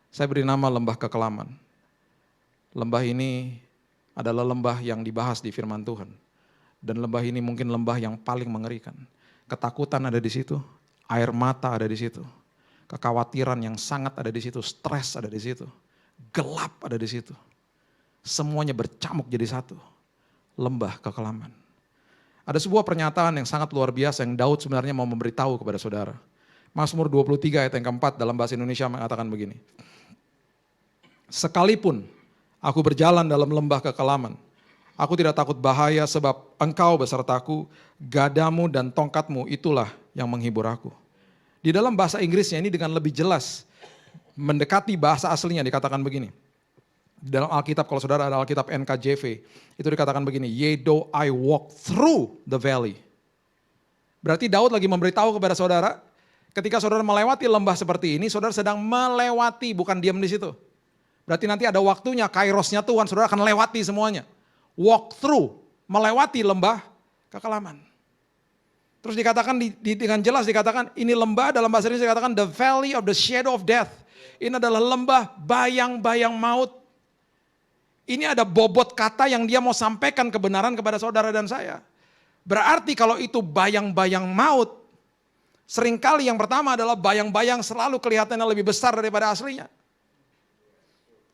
Saya beri nama lembah kekelaman. Lembah ini adalah lembah yang dibahas di firman Tuhan. Dan lembah ini mungkin lembah yang paling mengerikan. Ketakutan ada di situ. Air mata ada di situ. Kekhawatiran yang sangat ada di situ. Stres ada di situ. Gelap ada di situ. Semuanya bercamuk jadi satu. Lembah kekelaman. Ada sebuah pernyataan yang sangat luar biasa yang Daud sebenarnya mau memberitahu kepada saudara. Mazmur 23 ayat yang keempat dalam bahasa Indonesia mengatakan begini. Sekalipun aku berjalan dalam lembah kekelaman, aku tidak takut bahaya sebab engkau besertaku, gadamu dan tongkatmu itulah yang menghibur aku. Di dalam bahasa Inggrisnya ini dengan lebih jelas, mendekati bahasa aslinya dikatakan begini. Di dalam Alkitab, kalau saudara ada Alkitab NKJV, itu dikatakan begini, yea though I walk through the valley. Berarti Daud lagi memberitahu kepada saudara, ketika saudara melewati lembah seperti ini, saudara sedang melewati, bukan diam di situ. Berarti nanti ada waktunya, kairosnya Tuhan, saudara akan lewati semuanya. Walk through, melewati lembah kekelaman. Terus dikatakan dengan jelas dikatakan ini lembah dalam bahasa Indonesia dikatakan the valley of the shadow of death. Ini adalah lembah bayang-bayang maut. Ini ada bobot kata yang dia mau sampaikan kebenaran kepada saudara dan saya. Berarti kalau itu bayang-bayang maut, seringkali yang pertama adalah bayang-bayang selalu kelihatannya lebih besar daripada aslinya.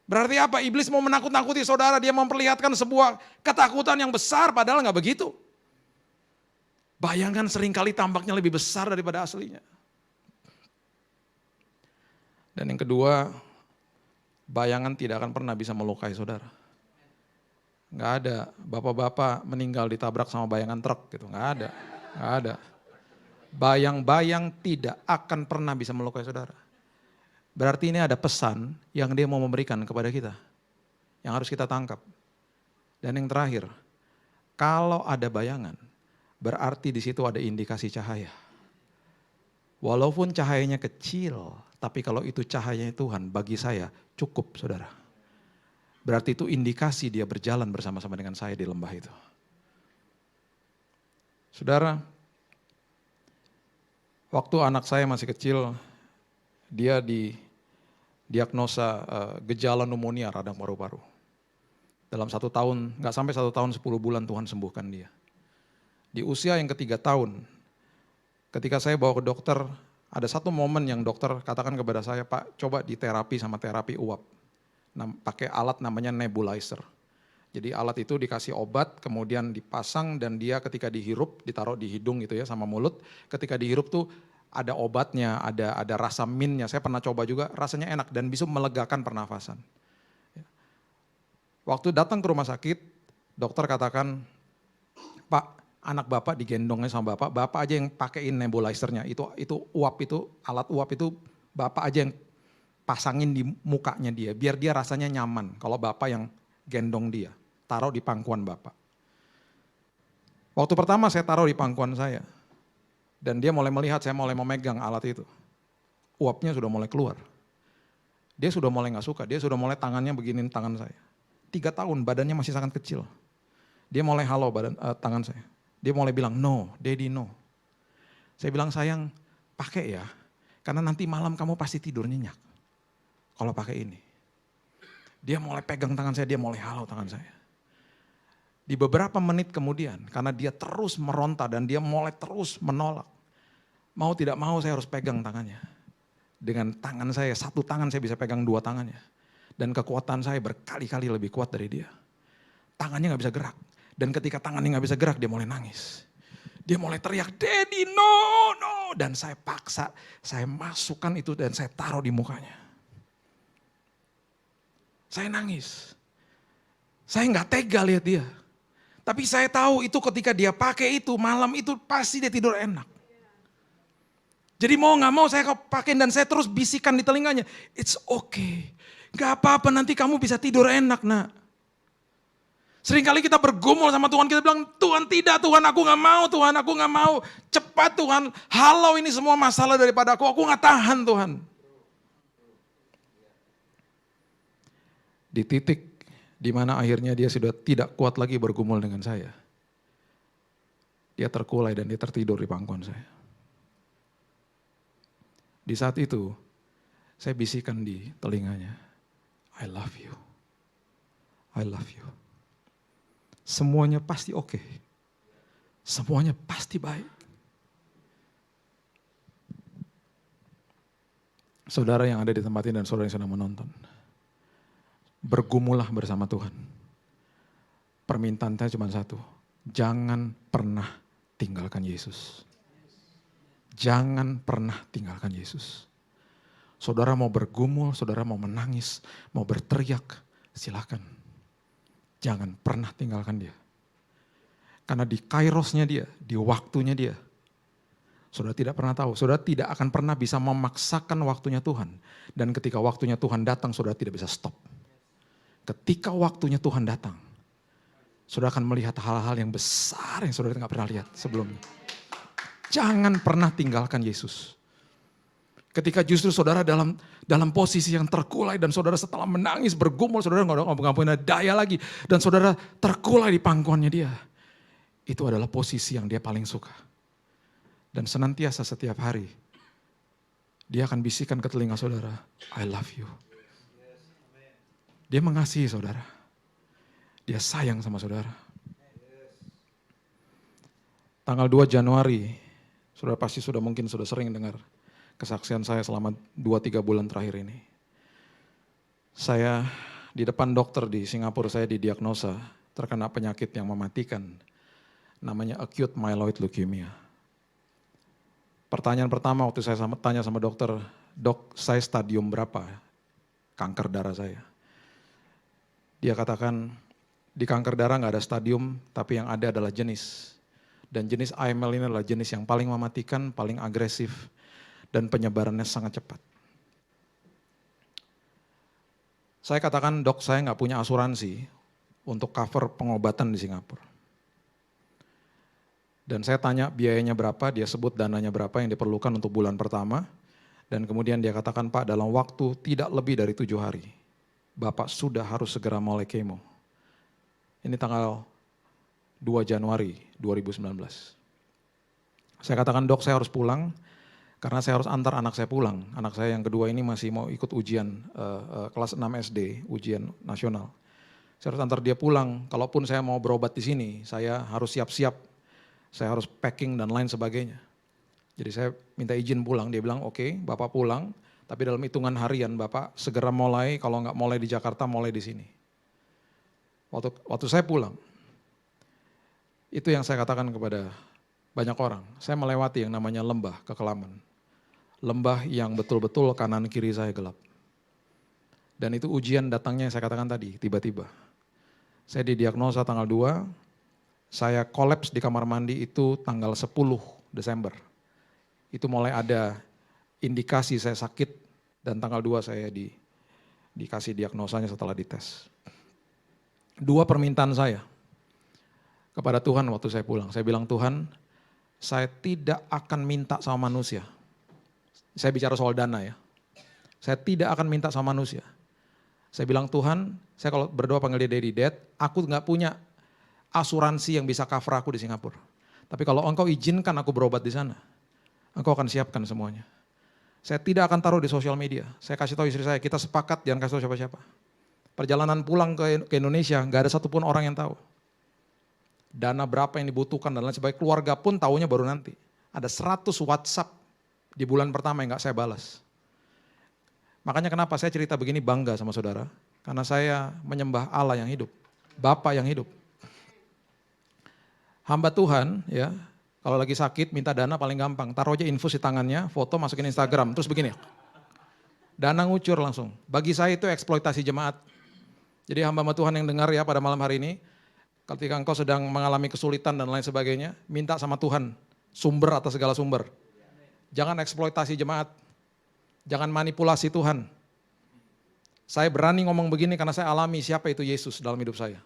Berarti apa? Iblis mau menakut-nakuti saudara, dia memperlihatkan sebuah ketakutan yang besar padahal nggak begitu. Bayangan seringkali tampaknya lebih besar daripada aslinya. Dan yang kedua, bayangan tidak akan pernah bisa melukai saudara. Nggak ada bapak-bapak meninggal ditabrak sama bayangan truk gitu, nggak ada, nggak ada. Bayang-bayang tidak akan pernah bisa melukai saudara. Berarti ini ada pesan yang dia mau memberikan kepada kita, yang harus kita tangkap. Dan yang terakhir, kalau ada bayangan, berarti di situ ada indikasi cahaya. Walaupun cahayanya kecil, tapi kalau itu cahayanya Tuhan, bagi saya cukup saudara. Berarti itu indikasi dia berjalan bersama-sama dengan saya di lembah itu. Saudara, waktu anak saya masih kecil, dia didiagnosa gejala pneumonia radang paru-paru. Dalam 1 tahun, nggak sampai 1 tahun 10 bulan Tuhan sembuhkan dia. Di usia yang ke-3 tahun, ketika saya bawa ke dokter, ada satu momen yang dokter katakan kepada saya, Pak, coba diterapi sama terapi uap. Pakai alat namanya nebulizer. Jadi alat itu dikasih obat, kemudian dipasang dan dia ketika dihirup, ditaruh di hidung gitu ya sama mulut. Ketika dihirup tuh ada obatnya, ada rasa mintnya. Saya pernah coba juga, rasanya enak dan bisa melegakan pernafasan. Waktu datang ke rumah sakit, dokter katakan, Pak, anak bapak digendongnya sama bapak aja yang pakein nebulizernya. Itu uap itu, alat uap itu bapak aja yang pasangin di mukanya dia, biar dia rasanya nyaman. Kalau bapak yang gendong dia, taruh di pangkuan bapak. Waktu pertama saya taruh di pangkuan saya, dan dia mulai melihat saya mulai memegang alat itu. Uapnya sudah mulai keluar. Dia sudah mulai gak suka, dia sudah mulai tangannya beginin tangan saya. 3 tahun, badannya masih sangat kecil. Dia mulai halau tangan saya. Dia mulai bilang, no, daddy no. Saya bilang, sayang, pakai ya, karena nanti malam kamu pasti tidur nyenyak. Kalau pakai ini. Dia mulai pegang tangan saya, dia mulai halau tangan saya. Di beberapa menit kemudian, karena dia terus meronta dan dia mulai terus menolak. Mau tidak mau saya harus pegang tangannya. Dengan tangan saya, 1 tangan saya bisa pegang 2 tangannya. Dan kekuatan saya berkali-kali lebih kuat dari dia. Tangannya gak bisa gerak. Dan ketika tangannya gak bisa gerak, dia mulai nangis. Dia mulai teriak, Daddy no, no. Dan saya paksa, saya masukkan itu dan saya taruh di mukanya. Saya nangis. Saya nggak tega lihat dia. Tapi saya tahu itu ketika dia pakai itu, malam itu pasti dia tidur enak. Jadi mau nggak mau saya pakai dan saya terus bisikan di telinganya. It's okay. Gak apa-apa nanti kamu bisa tidur enak nak. Seringkali kita bergumul sama Tuhan, kita bilang, Tuhan tidak, Tuhan aku nggak mau, Tuhan aku nggak mau. Cepat Tuhan, halau ini semua masalah daripada aku nggak tahan Tuhan. Di titik di mana akhirnya dia sudah tidak kuat lagi bergumul dengan saya. Dia terkulai dan dia tertidur di pangkuan saya. Di saat itu, saya bisikan di telinganya, I love you. I love you. Semuanya pasti oke. Semuanya pasti baik. Saudara yang ada di tempat ini dan saudara yang sedang menonton. Bergumulah bersama Tuhan. Permintaan saya cuma satu. Jangan pernah tinggalkan Yesus. Jangan pernah tinggalkan Yesus. Saudara mau bergumul, saudara mau menangis, mau berteriak, silakan. Jangan pernah tinggalkan dia. Karena di kairosnya dia, di waktunya dia, saudara tidak pernah tahu, saudara tidak akan pernah bisa memaksakan waktunya Tuhan. Dan ketika waktunya Tuhan datang, saudara tidak bisa stop. Ketika waktunya Tuhan datang, saudara akan melihat hal-hal yang besar yang saudara tidak pernah lihat sebelumnya. Jangan pernah tinggalkan Yesus. Ketika justru saudara dalam posisi yang terkulai dan saudara setelah menangis bergumul, saudara nggak punya daya lagi. Dan saudara terkulai di pangkuannya dia. Itu adalah posisi yang dia paling suka. Dan senantiasa setiap hari, dia akan bisikan ke telinga saudara, I love you. Dia mengasihi saudara. Dia sayang sama saudara. Tanggal 2 Januari, saudara pasti mungkin sudah sering dengar kesaksian saya selama 2-3 bulan terakhir ini. Saya di depan dokter di Singapura, saya didiagnosa terkena penyakit yang mematikan, namanya acute myeloid leukemia. Pertanyaan pertama waktu saya tanya sama dokter, dok saya stadium berapa kanker darah saya? Dia katakan di kanker darah nggak ada stadium, tapi yang ada adalah jenis. Dan jenis AML ini adalah jenis yang paling mematikan, paling agresif, dan penyebarannya sangat cepat. Saya katakan, dok saya nggak punya asuransi untuk cover pengobatan di Singapura. Dan saya tanya biayanya berapa, dia sebut dananya berapa yang diperlukan untuk bulan pertama. Dan kemudian dia katakan, Pak dalam waktu tidak lebih dari 7 hari, Bapak sudah harus segera mulai kemo. Ini tanggal 2 Januari 2019. Saya katakan, dok saya harus pulang, karena saya harus antar anak saya pulang. Anak saya yang kedua ini masih mau ikut ujian kelas 6 SD, ujian nasional. Saya harus antar dia pulang, kalaupun saya mau berobat di sini, saya harus siap-siap. Saya harus packing dan lain sebagainya. Jadi saya minta izin pulang, dia bilang oke, Bapak pulang, tapi dalam hitungan harian Bapak segera mulai, kalau nggak mulai di Jakarta, mulai di sini. Waktu saya pulang, itu yang saya katakan kepada banyak orang, saya melewati yang namanya lembah kekelaman. Lembah yang betul-betul kanan kiri saya gelap. Dan itu ujian datangnya yang saya katakan tadi, tiba-tiba. Saya didiagnosa tanggal 2, saya kolaps di kamar mandi itu tanggal 10 Desember. Itu mulai ada indikasi saya sakit dan tanggal 2 saya dikasih diagnosanya setelah dites. 2 permintaan saya kepada Tuhan waktu saya pulang. Saya bilang, Tuhan saya tidak akan minta sama manusia. Saya bicara soal dana ya. Saya tidak akan minta sama manusia. Saya bilang, Tuhan, saya kalau berdoa panggil dia Daddy Dad, aku nggak punya asuransi yang bisa cover aku di Singapura. Tapi kalau engkau izinkan aku berobat di sana, engkau akan siapkan semuanya. Saya tidak akan taruh di sosial media. Saya kasih tahu istri saya, kita sepakat jangan kasih tahu siapa-siapa. Perjalanan pulang ke Indonesia, nggak ada satupun orang yang tahu. Dana berapa yang dibutuhkan dan lain sebagainya. Keluarga pun tahunya baru nanti. Ada 100 WhatsApp di bulan pertama yang nggak saya balas. Makanya kenapa saya cerita begini bangga sama saudara. Karena saya menyembah Allah yang hidup. Bapa yang hidup. Hamba Tuhan ya, kalau lagi sakit minta dana paling gampang. Taruh aja infus di tangannya, foto masukin Instagram. Terus begini, dana ngucur langsung. Bagi saya itu eksploitasi jemaat. Jadi hamba Tuhan yang dengar ya pada malam hari ini, ketika engkau sedang mengalami kesulitan dan lain sebagainya, minta sama Tuhan sumber atas segala sumber. Jangan eksploitasi jemaat, jangan manipulasi Tuhan. Saya berani ngomong begini karena saya alami siapa itu Yesus dalam hidup saya.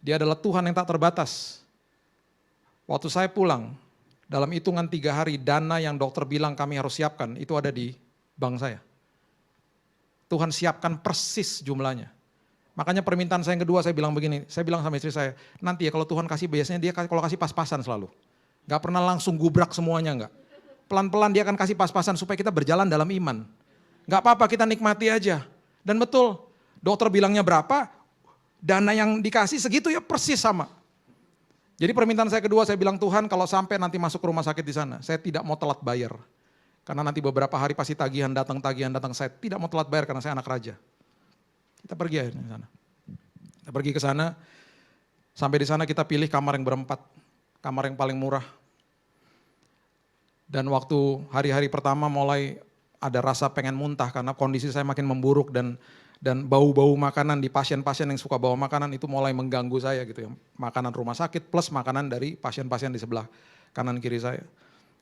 Dia adalah Tuhan yang tak terbatas. Waktu saya pulang, dalam hitungan 3 hari dana yang dokter bilang kami harus siapkan, itu ada di bank saya. Tuhan siapkan persis jumlahnya. Makanya permintaan saya yang kedua saya bilang begini, saya bilang sama istri saya, nanti ya kalau Tuhan kasih biasanya dia kalau kasih pas-pasan selalu. Gak pernah langsung gubrak semuanya enggak. Pelan-pelan dia akan kasih pas-pasan supaya kita berjalan dalam iman. Gak apa-apa kita nikmati aja. Dan betul, dokter bilangnya berapa, dana yang dikasih segitu ya persis sama. Jadi permintaan saya kedua saya bilang Tuhan kalau sampai nanti masuk ke rumah sakit di sana, saya tidak mau telat bayar. Karena nanti beberapa hari pasti tagihan datang, saya tidak mau telat bayar karena saya anak raja. Kita pergi akhirnya ke sana. Kita pergi ke sana, sampai di sana kita pilih kamar yang berempat, kamar yang paling murah. Dan waktu hari-hari pertama mulai ada rasa pengen muntah karena kondisi saya makin memburuk dan bau-bau makanan di pasien-pasien yang suka bawa makanan itu mulai mengganggu saya gitu ya. Makanan rumah sakit plus makanan dari pasien-pasien di sebelah kanan kiri saya.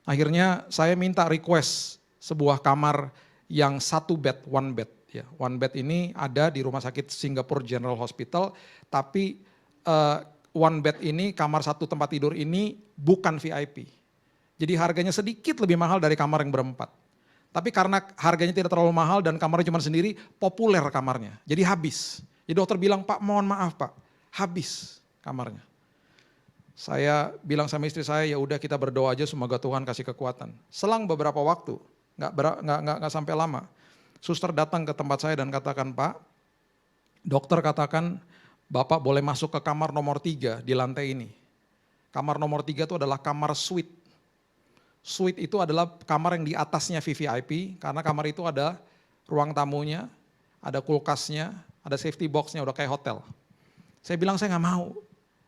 Akhirnya saya minta request sebuah kamar yang 1 bed, 1 bed. Ya, 1 bed ini ada di rumah sakit Singapore General Hospital, tapi 1 bed ini, kamar 1 tempat tidur ini bukan VIP. Jadi harganya sedikit lebih mahal dari kamar yang berempat. Tapi karena harganya tidak terlalu mahal dan kamarnya cuma sendiri, populer kamarnya. Jadi habis. Jadi dokter bilang, Pak mohon maaf Pak, habis kamarnya. Saya bilang sama istri saya, ya udah kita berdoa aja semoga Tuhan kasih kekuatan. Selang beberapa waktu, nggak sampai lama, suster datang ke tempat saya dan katakan, Pak, dokter katakan Bapak boleh masuk ke kamar nomor 3 di lantai ini. Kamar nomor 3 itu adalah kamar suite. Suite itu adalah kamar yang di atasnya VVIP, karena kamar itu ada ruang tamunya, ada kulkasnya, ada safety boxnya, udah kayak hotel. Saya bilang saya nggak mau,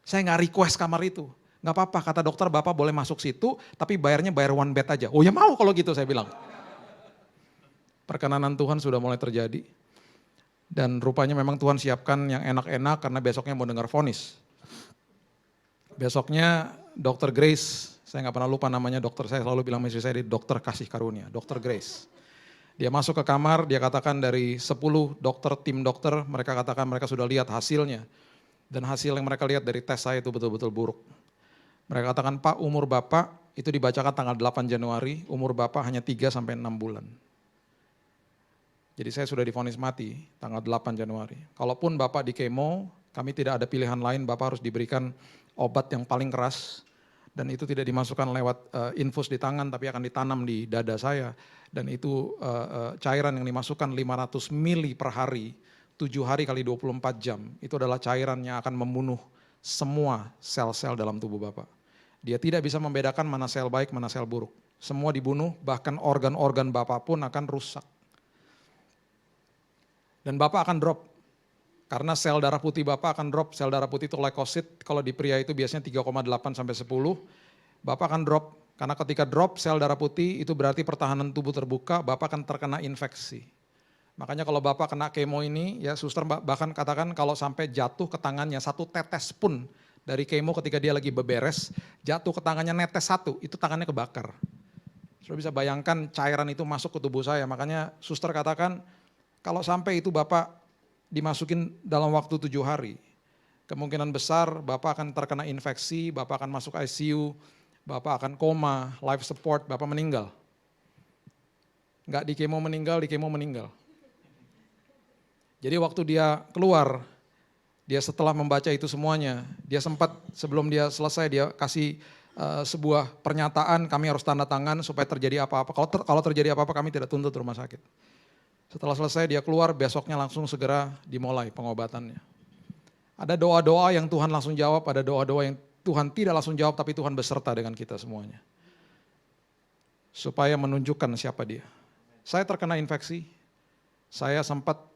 saya nggak request kamar itu. Nggak apa-apa, kata dokter Bapak boleh masuk situ, tapi bayarnya bayar one bed aja. Oh ya mau kalau gitu, saya bilang. Perkenanan Tuhan sudah mulai terjadi. Dan rupanya memang Tuhan siapkan yang enak-enak karena besoknya mau dengar vonis. Besoknya Dr. Grace, saya nggak pernah lupa namanya dokter, saya selalu bilang istri saya, dokter kasih karunia, Dr. Grace. Dia masuk ke kamar, dia katakan dari 10 dokter, tim dokter, mereka katakan mereka sudah lihat hasilnya. Dan hasil yang mereka lihat dari tes saya itu betul-betul buruk. Mereka katakan, Pak, umur Bapak itu dibacakan tanggal 8 Januari, umur Bapak hanya 3 sampai 6 bulan. Jadi saya sudah divonis mati tanggal 8 Januari. Kalaupun Bapak di kemo, kami tidak ada pilihan lain, Bapak harus diberikan obat yang paling keras. Dan itu tidak dimasukkan lewat infus di tangan, tapi akan ditanam di dada saya. Dan itu cairan yang dimasukkan 500 mili per hari, 7 hari kali 24 jam. Itu adalah cairan yang akan membunuh semua sel-sel dalam tubuh Bapak. Dia tidak bisa membedakan mana sel baik, mana sel buruk. Semua dibunuh, bahkan organ-organ Bapak pun akan rusak. Dan Bapak akan drop. Karena sel darah putih Bapak akan drop, sel darah putih itu leukosit, kalau di pria itu biasanya 3,8 sampai 10, Bapak akan drop. Karena ketika drop sel darah putih itu berarti pertahanan tubuh terbuka, Bapak akan terkena infeksi. Makanya kalau Bapak kena kemo ini, ya suster bahkan katakan kalau sampai jatuh ke tangannya 1 tetes pun dari kemo ketika dia lagi beberes, jatuh ke tangannya netes 1, itu tangannya kebakar. Sudah bisa bayangkan cairan itu masuk ke tubuh saya, makanya suster katakan kalau sampai itu Bapak dimasukin dalam waktu 7 hari, kemungkinan besar Bapak akan terkena infeksi, Bapak akan masuk ICU, Bapak akan koma, life support, Bapak meninggal. Enggak di kemo meninggal. Jadi waktu dia keluar, dia setelah membaca itu semuanya, dia sempat sebelum dia selesai dia kasih sebuah pernyataan, kami harus tanda tangan supaya terjadi apa-apa. Kalau terjadi apa-apa kami tidak tuntut rumah sakit. Setelah selesai dia keluar, besoknya langsung segera dimulai pengobatannya. Ada doa-doa yang Tuhan langsung jawab, ada doa-doa yang Tuhan tidak langsung jawab, tapi Tuhan beserta dengan kita semuanya. Supaya menunjukkan siapa dia. Saya terkena infeksi, saya sempat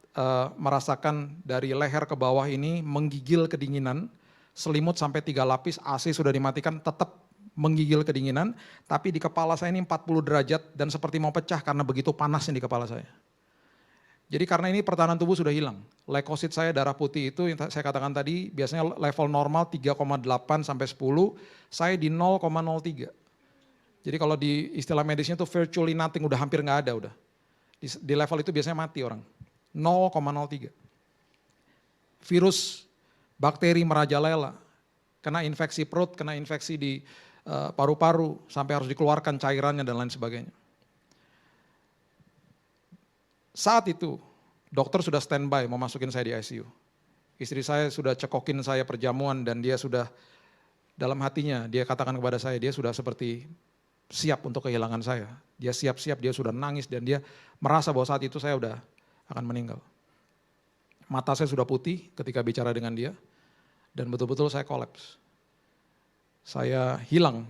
merasakan dari leher ke bawah ini menggigil kedinginan, selimut sampai 3 lapis, AC sudah dimatikan, tetap menggigil kedinginan, tapi di kepala saya ini 40 derajat dan seperti mau pecah karena begitu panasnya di kepala saya. Jadi karena ini pertahanan tubuh sudah hilang. Leukosit saya darah putih itu yang saya katakan tadi biasanya level normal 3,8 sampai 10, saya di 0,03. Jadi kalau di istilah medisnya itu virtually nothing, udah hampir nggak ada udah. Di level itu biasanya mati orang. 0,03. Virus, bakteri merajalela, kena infeksi perut, kena infeksi di paru-paru, sampai harus dikeluarkan cairannya dan lain sebagainya. Saat itu, dokter sudah standby mau masukin saya di ICU. Istri saya sudah cekokin saya perjamuan dan dia sudah dalam hatinya, dia katakan kepada saya, dia sudah seperti siap untuk kehilangan saya. Dia siap-siap, dia sudah nangis dan dia merasa bahwa saat itu saya sudah akan meninggal. Mata saya sudah putih ketika bicara dengan dia dan betul-betul saya kolaps. Saya hilang.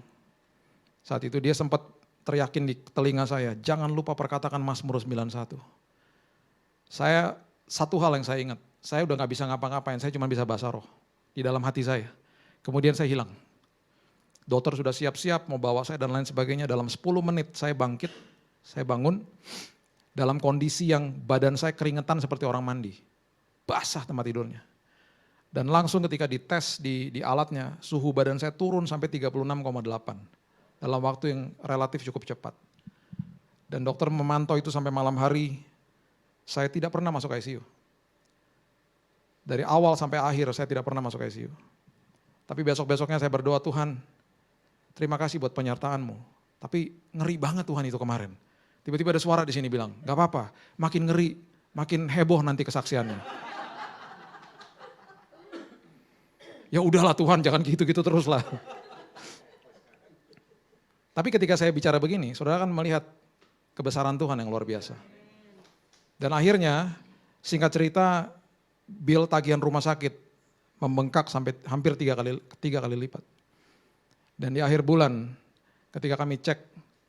Saat itu dia sempat teriakin di telinga saya, jangan lupa perkatakan Mazmur 91. Saya, satu hal yang saya ingat, saya udah gak bisa ngapa-ngapain, saya cuma bisa bahasa roh di dalam hati saya. Kemudian saya hilang. Dokter sudah siap-siap mau bawa saya dan lain sebagainya, dalam 10 menit saya bangkit, saya bangun, dalam kondisi yang badan saya keringetan seperti orang mandi. Basah tempat tidurnya. Dan langsung ketika dites di alatnya, suhu badan saya turun sampai 36,8 dalam waktu yang relatif cukup cepat. Dan dokter memantau itu sampai malam hari. Saya tidak pernah masuk ICU. Dari awal sampai akhir saya tidak pernah masuk ICU. Tapi besok-besoknya saya berdoa, Tuhan, terima kasih buat penyertaan-Mu. Tapi ngeri banget Tuhan itu kemarin. Tiba-tiba ada suara di sini bilang, gak apa-apa, makin ngeri, makin heboh nanti kesaksiannya. Ya udahlah Tuhan, jangan gitu-gitu terus lah. Tapi ketika saya bicara begini, saudara kan melihat kebesaran Tuhan yang luar biasa. Dan akhirnya, singkat cerita, bill tagihan rumah sakit membengkak sampai hampir tiga kali lipat. Dan di akhir bulan ketika kami cek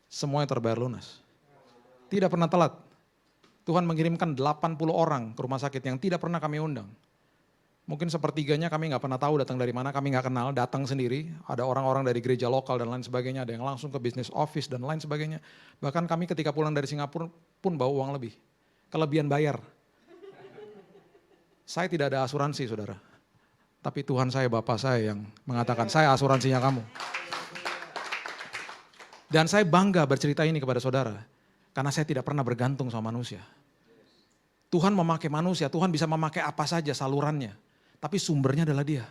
semuanya terbayar lunas. Tidak pernah telat. Tuhan mengirimkan 80 orang ke rumah sakit yang tidak pernah kami undang. Mungkin sepertiganya kami nggak pernah tahu datang dari mana, kami nggak kenal, datang sendiri. Ada orang-orang dari gereja lokal dan lain sebagainya, ada yang langsung ke bisnis office dan lain sebagainya. Bahkan kami ketika pulang dari Singapura pun bawa uang lebih, kelebihan bayar. Saya tidak ada asuransi saudara, tapi Tuhan saya, Bapak saya yang mengatakan saya asuransinya kamu. Dan saya bangga bercerita ini kepada saudara, karena saya tidak pernah bergantung sama manusia. Tuhan memakai manusia, Tuhan bisa memakai apa saja salurannya. Tapi sumbernya adalah dia.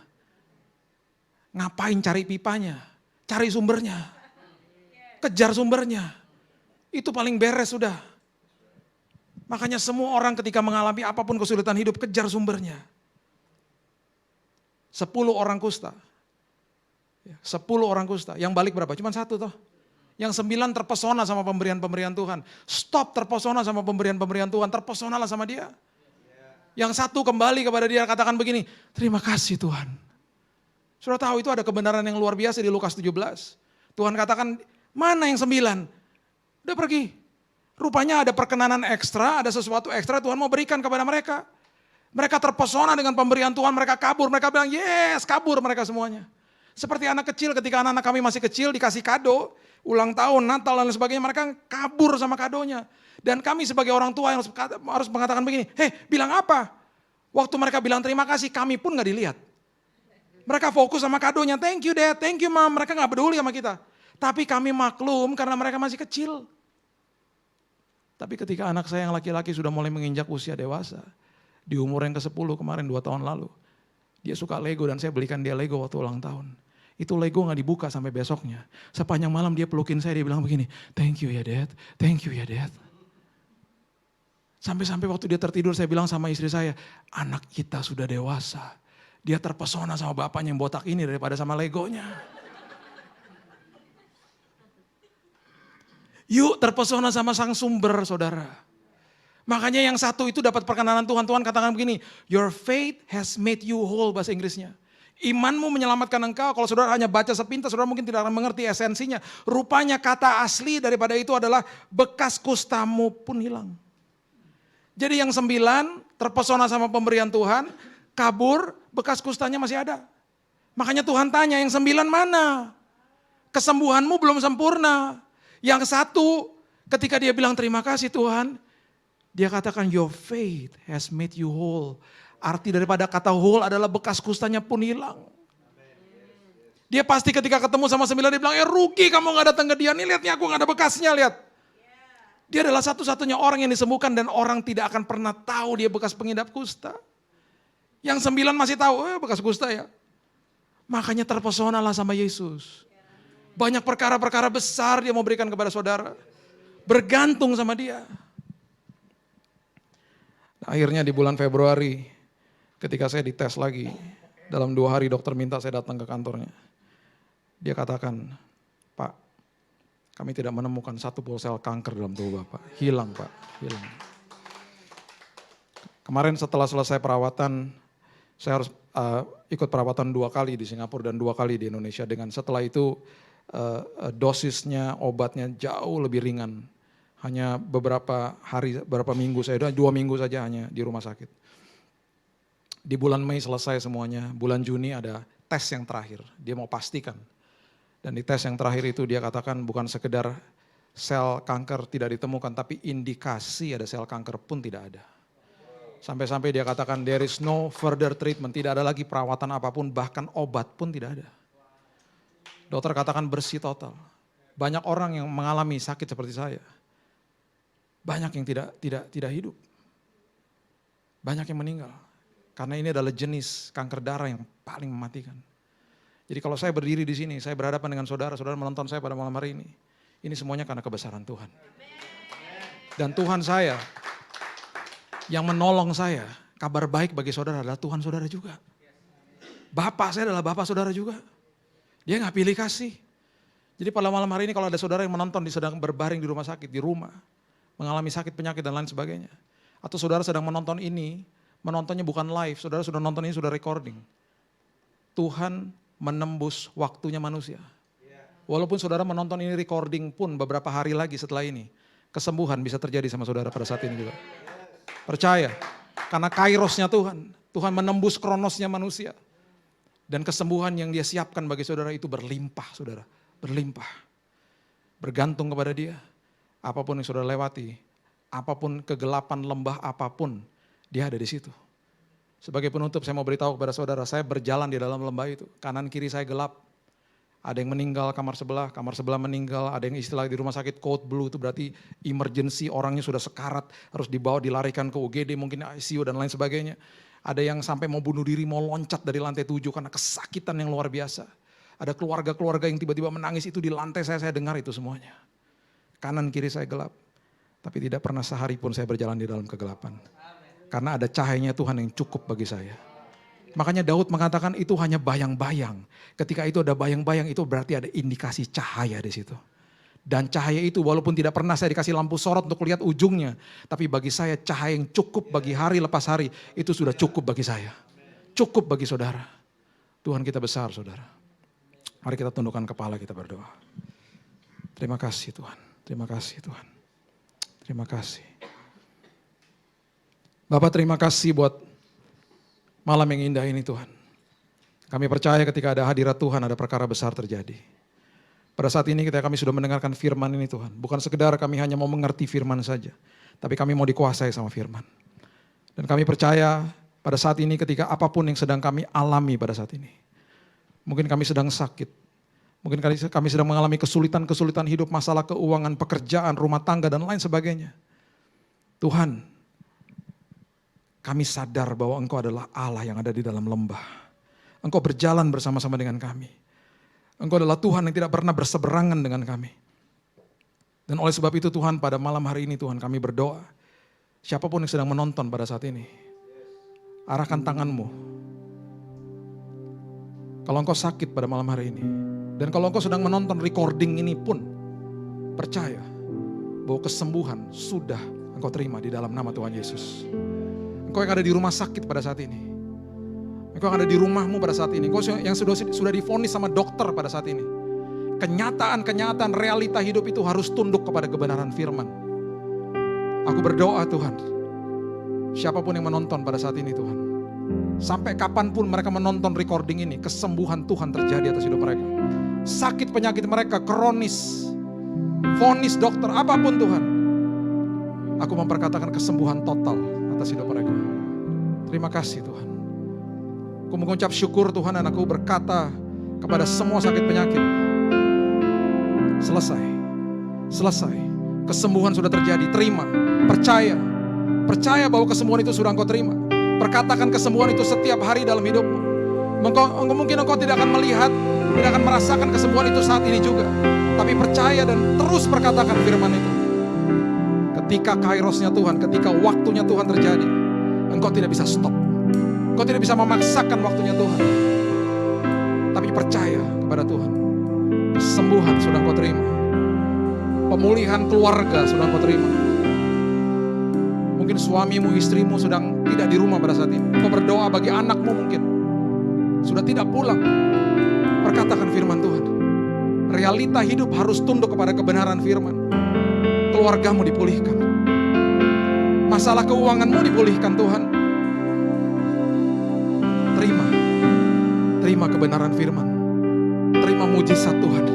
Ngapain cari pipanya? Cari sumbernya. Kejar sumbernya. Itu paling beres sudah. Makanya semua orang ketika mengalami apapun kesulitan hidup, kejar sumbernya. 10 orang kusta. 10 orang kusta. Yang balik berapa? Cuma 1 toh. Yang 9 terpesona sama pemberian-pemberian Tuhan. Stop terpesona sama pemberian-pemberian Tuhan. Terpesonalah sama dia. Yang 1 kembali kepada dia katakan begini, terima kasih Tuhan. Sudah tahu itu ada kebenaran yang luar biasa di Lukas 17. Tuhan katakan, mana yang 9? Udah pergi. Rupanya ada perkenanan ekstra, ada sesuatu ekstra Tuhan mau berikan kepada mereka. Mereka terpesona dengan pemberian Tuhan, mereka kabur. Mereka bilang, yes, kabur mereka semuanya. Seperti anak kecil ketika anak-anak kami masih kecil dikasih kado, ulang tahun, Natal dan lain sebagainya, mereka kabur sama kadonya. Dan kami sebagai orang tua yang harus mengatakan begini, bilang apa? Waktu mereka bilang terima kasih, kami pun gak dilihat. Mereka fokus sama kadonya, thank you dad, thank you mom, mereka gak peduli sama kita. Tapi kami maklum karena mereka masih kecil. Tapi ketika anak saya yang laki-laki sudah mulai menginjak usia dewasa, di umur yang ke-10 kemarin 2 tahun lalu, dia suka Lego dan saya belikan dia Lego waktu ulang tahun. Itu Lego gak dibuka sampai besoknya. Sepanjang malam dia pelukin saya, dia bilang begini, thank you ya dad, thank you ya dad. Sampai-sampai waktu dia tertidur saya bilang sama istri saya, anak kita sudah dewasa. Dia terpesona sama bapaknya yang botak ini daripada sama Legonya. Yuk terpesona sama sang sumber saudara. Makanya yang 1 itu dapat perkenanan Tuhan. Tuhan katakan begini, your faith has made you whole bahasa Inggrisnya. Imanmu menyelamatkan engkau. Kalau saudara hanya baca sepintas, saudara mungkin tidak akan mengerti esensinya. Rupanya kata asli daripada itu adalah bekas kustamu pun hilang. Jadi yang 9 terpesona sama pemberian Tuhan, kabur, bekas kustanya masih ada. Makanya Tuhan tanya, yang 9 mana? Kesembuhanmu belum sempurna. Yang 1 ketika dia bilang terima kasih Tuhan, dia katakan your faith has made you whole. Arti daripada kata whole adalah bekas kustanya pun hilang. Dia pasti ketika ketemu sama 9 dia bilang, rugi kamu gak datang ke dia, nih lihat nih aku gak ada bekasnya lihat. Dia adalah satu-satunya orang yang disembuhkan dan orang tidak akan pernah tahu dia bekas pengidap kusta. Yang 9 masih tahu, bekas kusta ya. Makanya terpesonalah sama Yesus. Banyak perkara-perkara besar dia mau berikan kepada saudara. Bergantung sama dia. Akhirnya di bulan Februari, ketika saya dites lagi, dalam 2 hari dokter minta saya datang ke kantornya. Dia katakan, Pak, kami tidak menemukan 1 sel kanker dalam tubuh Bapak. Hilang Pak, hilang. Kemarin setelah selesai perawatan, saya harus ikut perawatan 2 kali di Singapura dan 2 kali di Indonesia. Dengan setelah itu dosisnya, obatnya jauh lebih ringan. Hanya beberapa hari, beberapa minggu saya, 2 minggu saja hanya di rumah sakit. Di bulan Mei selesai semuanya, bulan Juni ada tes yang terakhir. Dia mau pastikan. Dan di tes yang terakhir itu dia katakan bukan sekedar sel kanker tidak ditemukan, tapi indikasi ada sel kanker pun tidak ada. Sampai-sampai dia katakan there is no further treatment, tidak ada lagi perawatan apapun, bahkan obat pun tidak ada. Dokter katakan bersih total. Banyak orang yang mengalami sakit seperti saya. Banyak yang tidak hidup. Banyak yang meninggal. Karena ini adalah jenis kanker darah yang paling mematikan. Jadi kalau saya berdiri di sini, saya berhadapan dengan saudara, saudara menonton saya pada malam hari ini semuanya karena kebesaran Tuhan. Dan Tuhan saya, yang menolong saya, kabar baik bagi saudara adalah Tuhan saudara juga. Bapak saya adalah Bapak saudara juga. Dia gak pilih kasih. Jadi pada malam hari ini kalau ada saudara yang menonton, sedang berbaring di rumah sakit, di rumah, mengalami sakit, penyakit dan lain sebagainya. Atau saudara sedang menonton ini, menontonnya bukan live, saudara sudah nonton ini sudah recording. Tuhan menembus waktunya manusia. Walaupun saudara menonton ini recording pun beberapa hari lagi setelah ini, kesembuhan bisa terjadi sama saudara pada saat ini juga. Percaya, karena kairosnya Tuhan, Tuhan menembus kronosnya manusia. Dan kesembuhan yang dia siapkan bagi saudara itu berlimpah, saudara. Berlimpah. Bergantung kepada dia. Apapun yang saudara lewati, apapun kegelapan lembah apapun, dia ada di situ. Sebagai penutup saya mau beritahu kepada saudara, saya berjalan di dalam lembah itu. Kanan kiri saya gelap. Ada yang meninggal kamar sebelah meninggal, ada yang istilah di rumah sakit code blue, itu berarti emergency, orangnya sudah sekarat, harus dibawa dilarikan ke UGD, mungkin ICU dan lain sebagainya. Ada yang sampai mau bunuh diri, mau loncat dari lantai 7 karena kesakitan yang luar biasa. Ada keluarga-keluarga yang tiba-tiba menangis, itu di lantai saya dengar itu semuanya. Kanan kiri saya gelap, tapi tidak pernah sehari pun saya berjalan di dalam kegelapan. Karena ada cahayanya Tuhan yang cukup bagi saya. Makanya Daud mengatakan itu hanya bayang-bayang. Ketika itu ada bayang-bayang, itu berarti ada indikasi cahaya di situ. Dan cahaya itu walaupun tidak pernah saya dikasih lampu sorot untuk lihat ujungnya, tapi bagi saya cahaya yang cukup bagi hari lepas hari, itu sudah cukup bagi saya. Cukup bagi saudara. Tuhan kita besar, saudara. Mari kita tundukkan kepala, kita berdoa. Terima kasih Tuhan. Terima kasih Tuhan. Terima kasih. Bapak, terima kasih buat malam yang indah ini Tuhan. Kami percaya ketika ada hadirat Tuhan ada perkara besar terjadi. Pada saat ini ketika kami sudah mendengarkan firman ini Tuhan. Bukan sekedar kami hanya mau mengerti firman saja. Tapi kami mau dikuasai sama firman. Dan kami percaya pada saat ini ketika apapun yang sedang kami alami pada saat ini. Mungkin kami sedang sakit. Mungkin kami sedang mengalami kesulitan-kesulitan hidup, masalah keuangan, pekerjaan, rumah tangga dan lain sebagainya. Tuhan, kami sadar bahwa Engkau adalah Allah yang ada di dalam lembah. Engkau berjalan bersama-sama dengan kami. Engkau adalah Tuhan yang tidak pernah berseberangan dengan kami. Dan oleh sebab itu Tuhan, pada malam hari ini Tuhan kami berdoa. Siapapun yang sedang menonton pada saat ini, arahkan tangan-Mu. Kalau Engkau sakit pada malam hari ini, dan kalau Engkau sedang menonton recording ini pun, percaya bahwa kesembuhan sudah Engkau terima di dalam nama Tuhan Yesus. Engkau yang ada di rumah sakit pada saat ini. Engkau yang ada di rumahmu pada saat ini. Engkau yang sudah divonis sama dokter pada saat ini. Kenyataan-kenyataan realita hidup itu harus tunduk kepada kebenaran firman. Aku berdoa Tuhan, siapapun yang menonton pada saat ini Tuhan, sampai kapanpun mereka menonton recording ini, kesembuhan Tuhan terjadi atas hidup mereka. Sakit penyakit mereka kronis, vonis dokter, apapun Tuhan, aku memperkatakan kesembuhan total atas hidup mereka. Terima kasih Tuhan. Aku mengucap syukur Tuhan, dan aku berkata kepada semua sakit penyakit, selesai, selesai. Kesembuhan sudah terjadi, terima, percaya. Percaya bahwa kesembuhan itu sudah engkau terima. Perkatakan kesembuhan itu setiap hari dalam hidupmu. Mungkin engkau tidak akan melihat, tidak akan merasakan kesembuhan itu saat ini juga. Tapi percaya dan terus perkatakan firman itu. Ketika kairosnya Tuhan, ketika waktunya Tuhan terjadi, engkau tidak bisa stop. Engkau tidak bisa memaksakan waktunya Tuhan. Tapi percaya kepada Tuhan. Kesembuhan sudah engkau terima. Pemulihan keluarga sudah engkau terima. Mungkin suamimu, istrimu sedang tidak di rumah pada saat ini. Engkau berdoa bagi anakmu mungkin sudah tidak pulang. Perkatakan firman Tuhan. Realita hidup harus tunduk kepada kebenaran firman. Keluargamu dipulihkan. Masalah keuanganmu dipulihkan Tuhan. Terima. Terima kebenaran firman. Terima mujizat Tuhan.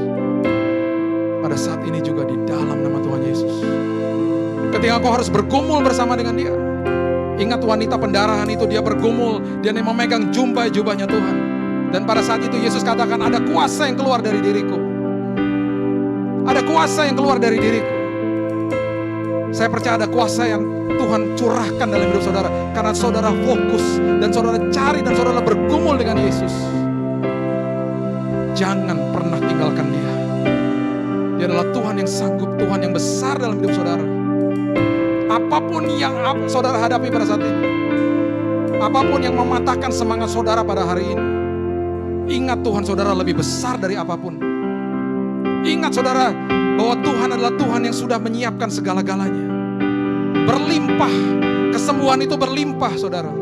Pada saat ini juga di dalam nama Tuhan Yesus. Ketika kau harus bergumul bersama dengan dia. Ingat wanita pendarahan itu, dia bergumul. Dia yang memegang jubahnya Tuhan. Dan pada saat itu Yesus katakan, ada kuasa yang keluar dari diriku. Ada kuasa yang keluar dari diriku. Saya percaya ada kuasa yang Tuhan curahkan dalam hidup saudara. Karena saudara fokus dan saudara cari dan saudara bergumul dengan Yesus. Jangan pernah tinggalkan dia. Dia adalah Tuhan yang sanggup, Tuhan yang besar dalam hidup saudara. Apapun yang saudara hadapi pada saat ini, apapun yang mematahkan semangat saudara pada hari ini, ingat Tuhan saudara lebih besar dari apapun. Ingat saudara bahwa Tuhan adalah Tuhan yang sudah menyiapkan segala-galanya. Berlimpah, kesembuhan itu berlimpah saudara.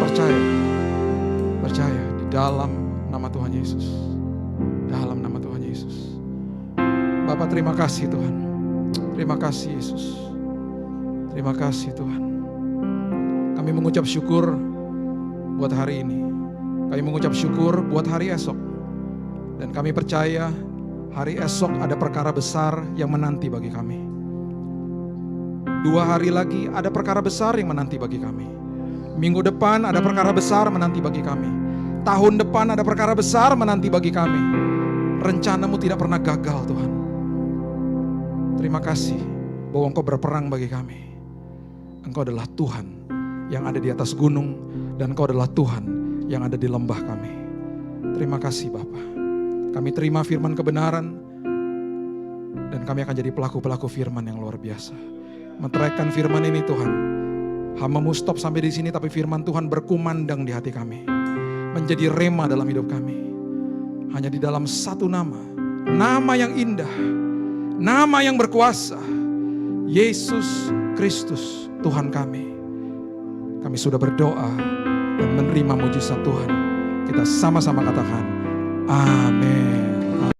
Percaya, dalam nama Tuhan Yesus. Dalam nama Tuhan Yesus. Bapak terima kasih Tuhan. Terima kasih Yesus. Terima kasih Tuhan. Kami mengucap syukur buat hari ini. Kami mengucap syukur buat hari esok. Dan kami percaya hari esok ada perkara besar yang menanti bagi kami. 2 hari lagi ada perkara besar yang menanti bagi kami. Minggu depan ada perkara besar menanti bagi kami. Tahun depan ada perkara besar menanti bagi kami. Rencanamu tidak pernah gagal Tuhan. Terima kasih bahwa Engkau berperang bagi kami. Engkau adalah Tuhan yang ada di atas gunung, dan Engkau adalah Tuhan yang ada di lembah kami. Terima kasih Bapa. Kami terima firman kebenaran, dan kami akan jadi pelaku-pelaku firman yang luar biasa. Meteraikan firman ini Tuhan. Hamba-Mu stop sampai di sini, tapi firman Tuhan berkumandang di hati kami. Menjadi rema dalam hidup kami. Hanya di dalam satu nama. Nama yang indah. Nama yang berkuasa. Yesus Kristus Tuhan kami. Kami sudah berdoa dan menerima mujizat Tuhan. Kita sama-sama katakan, amin.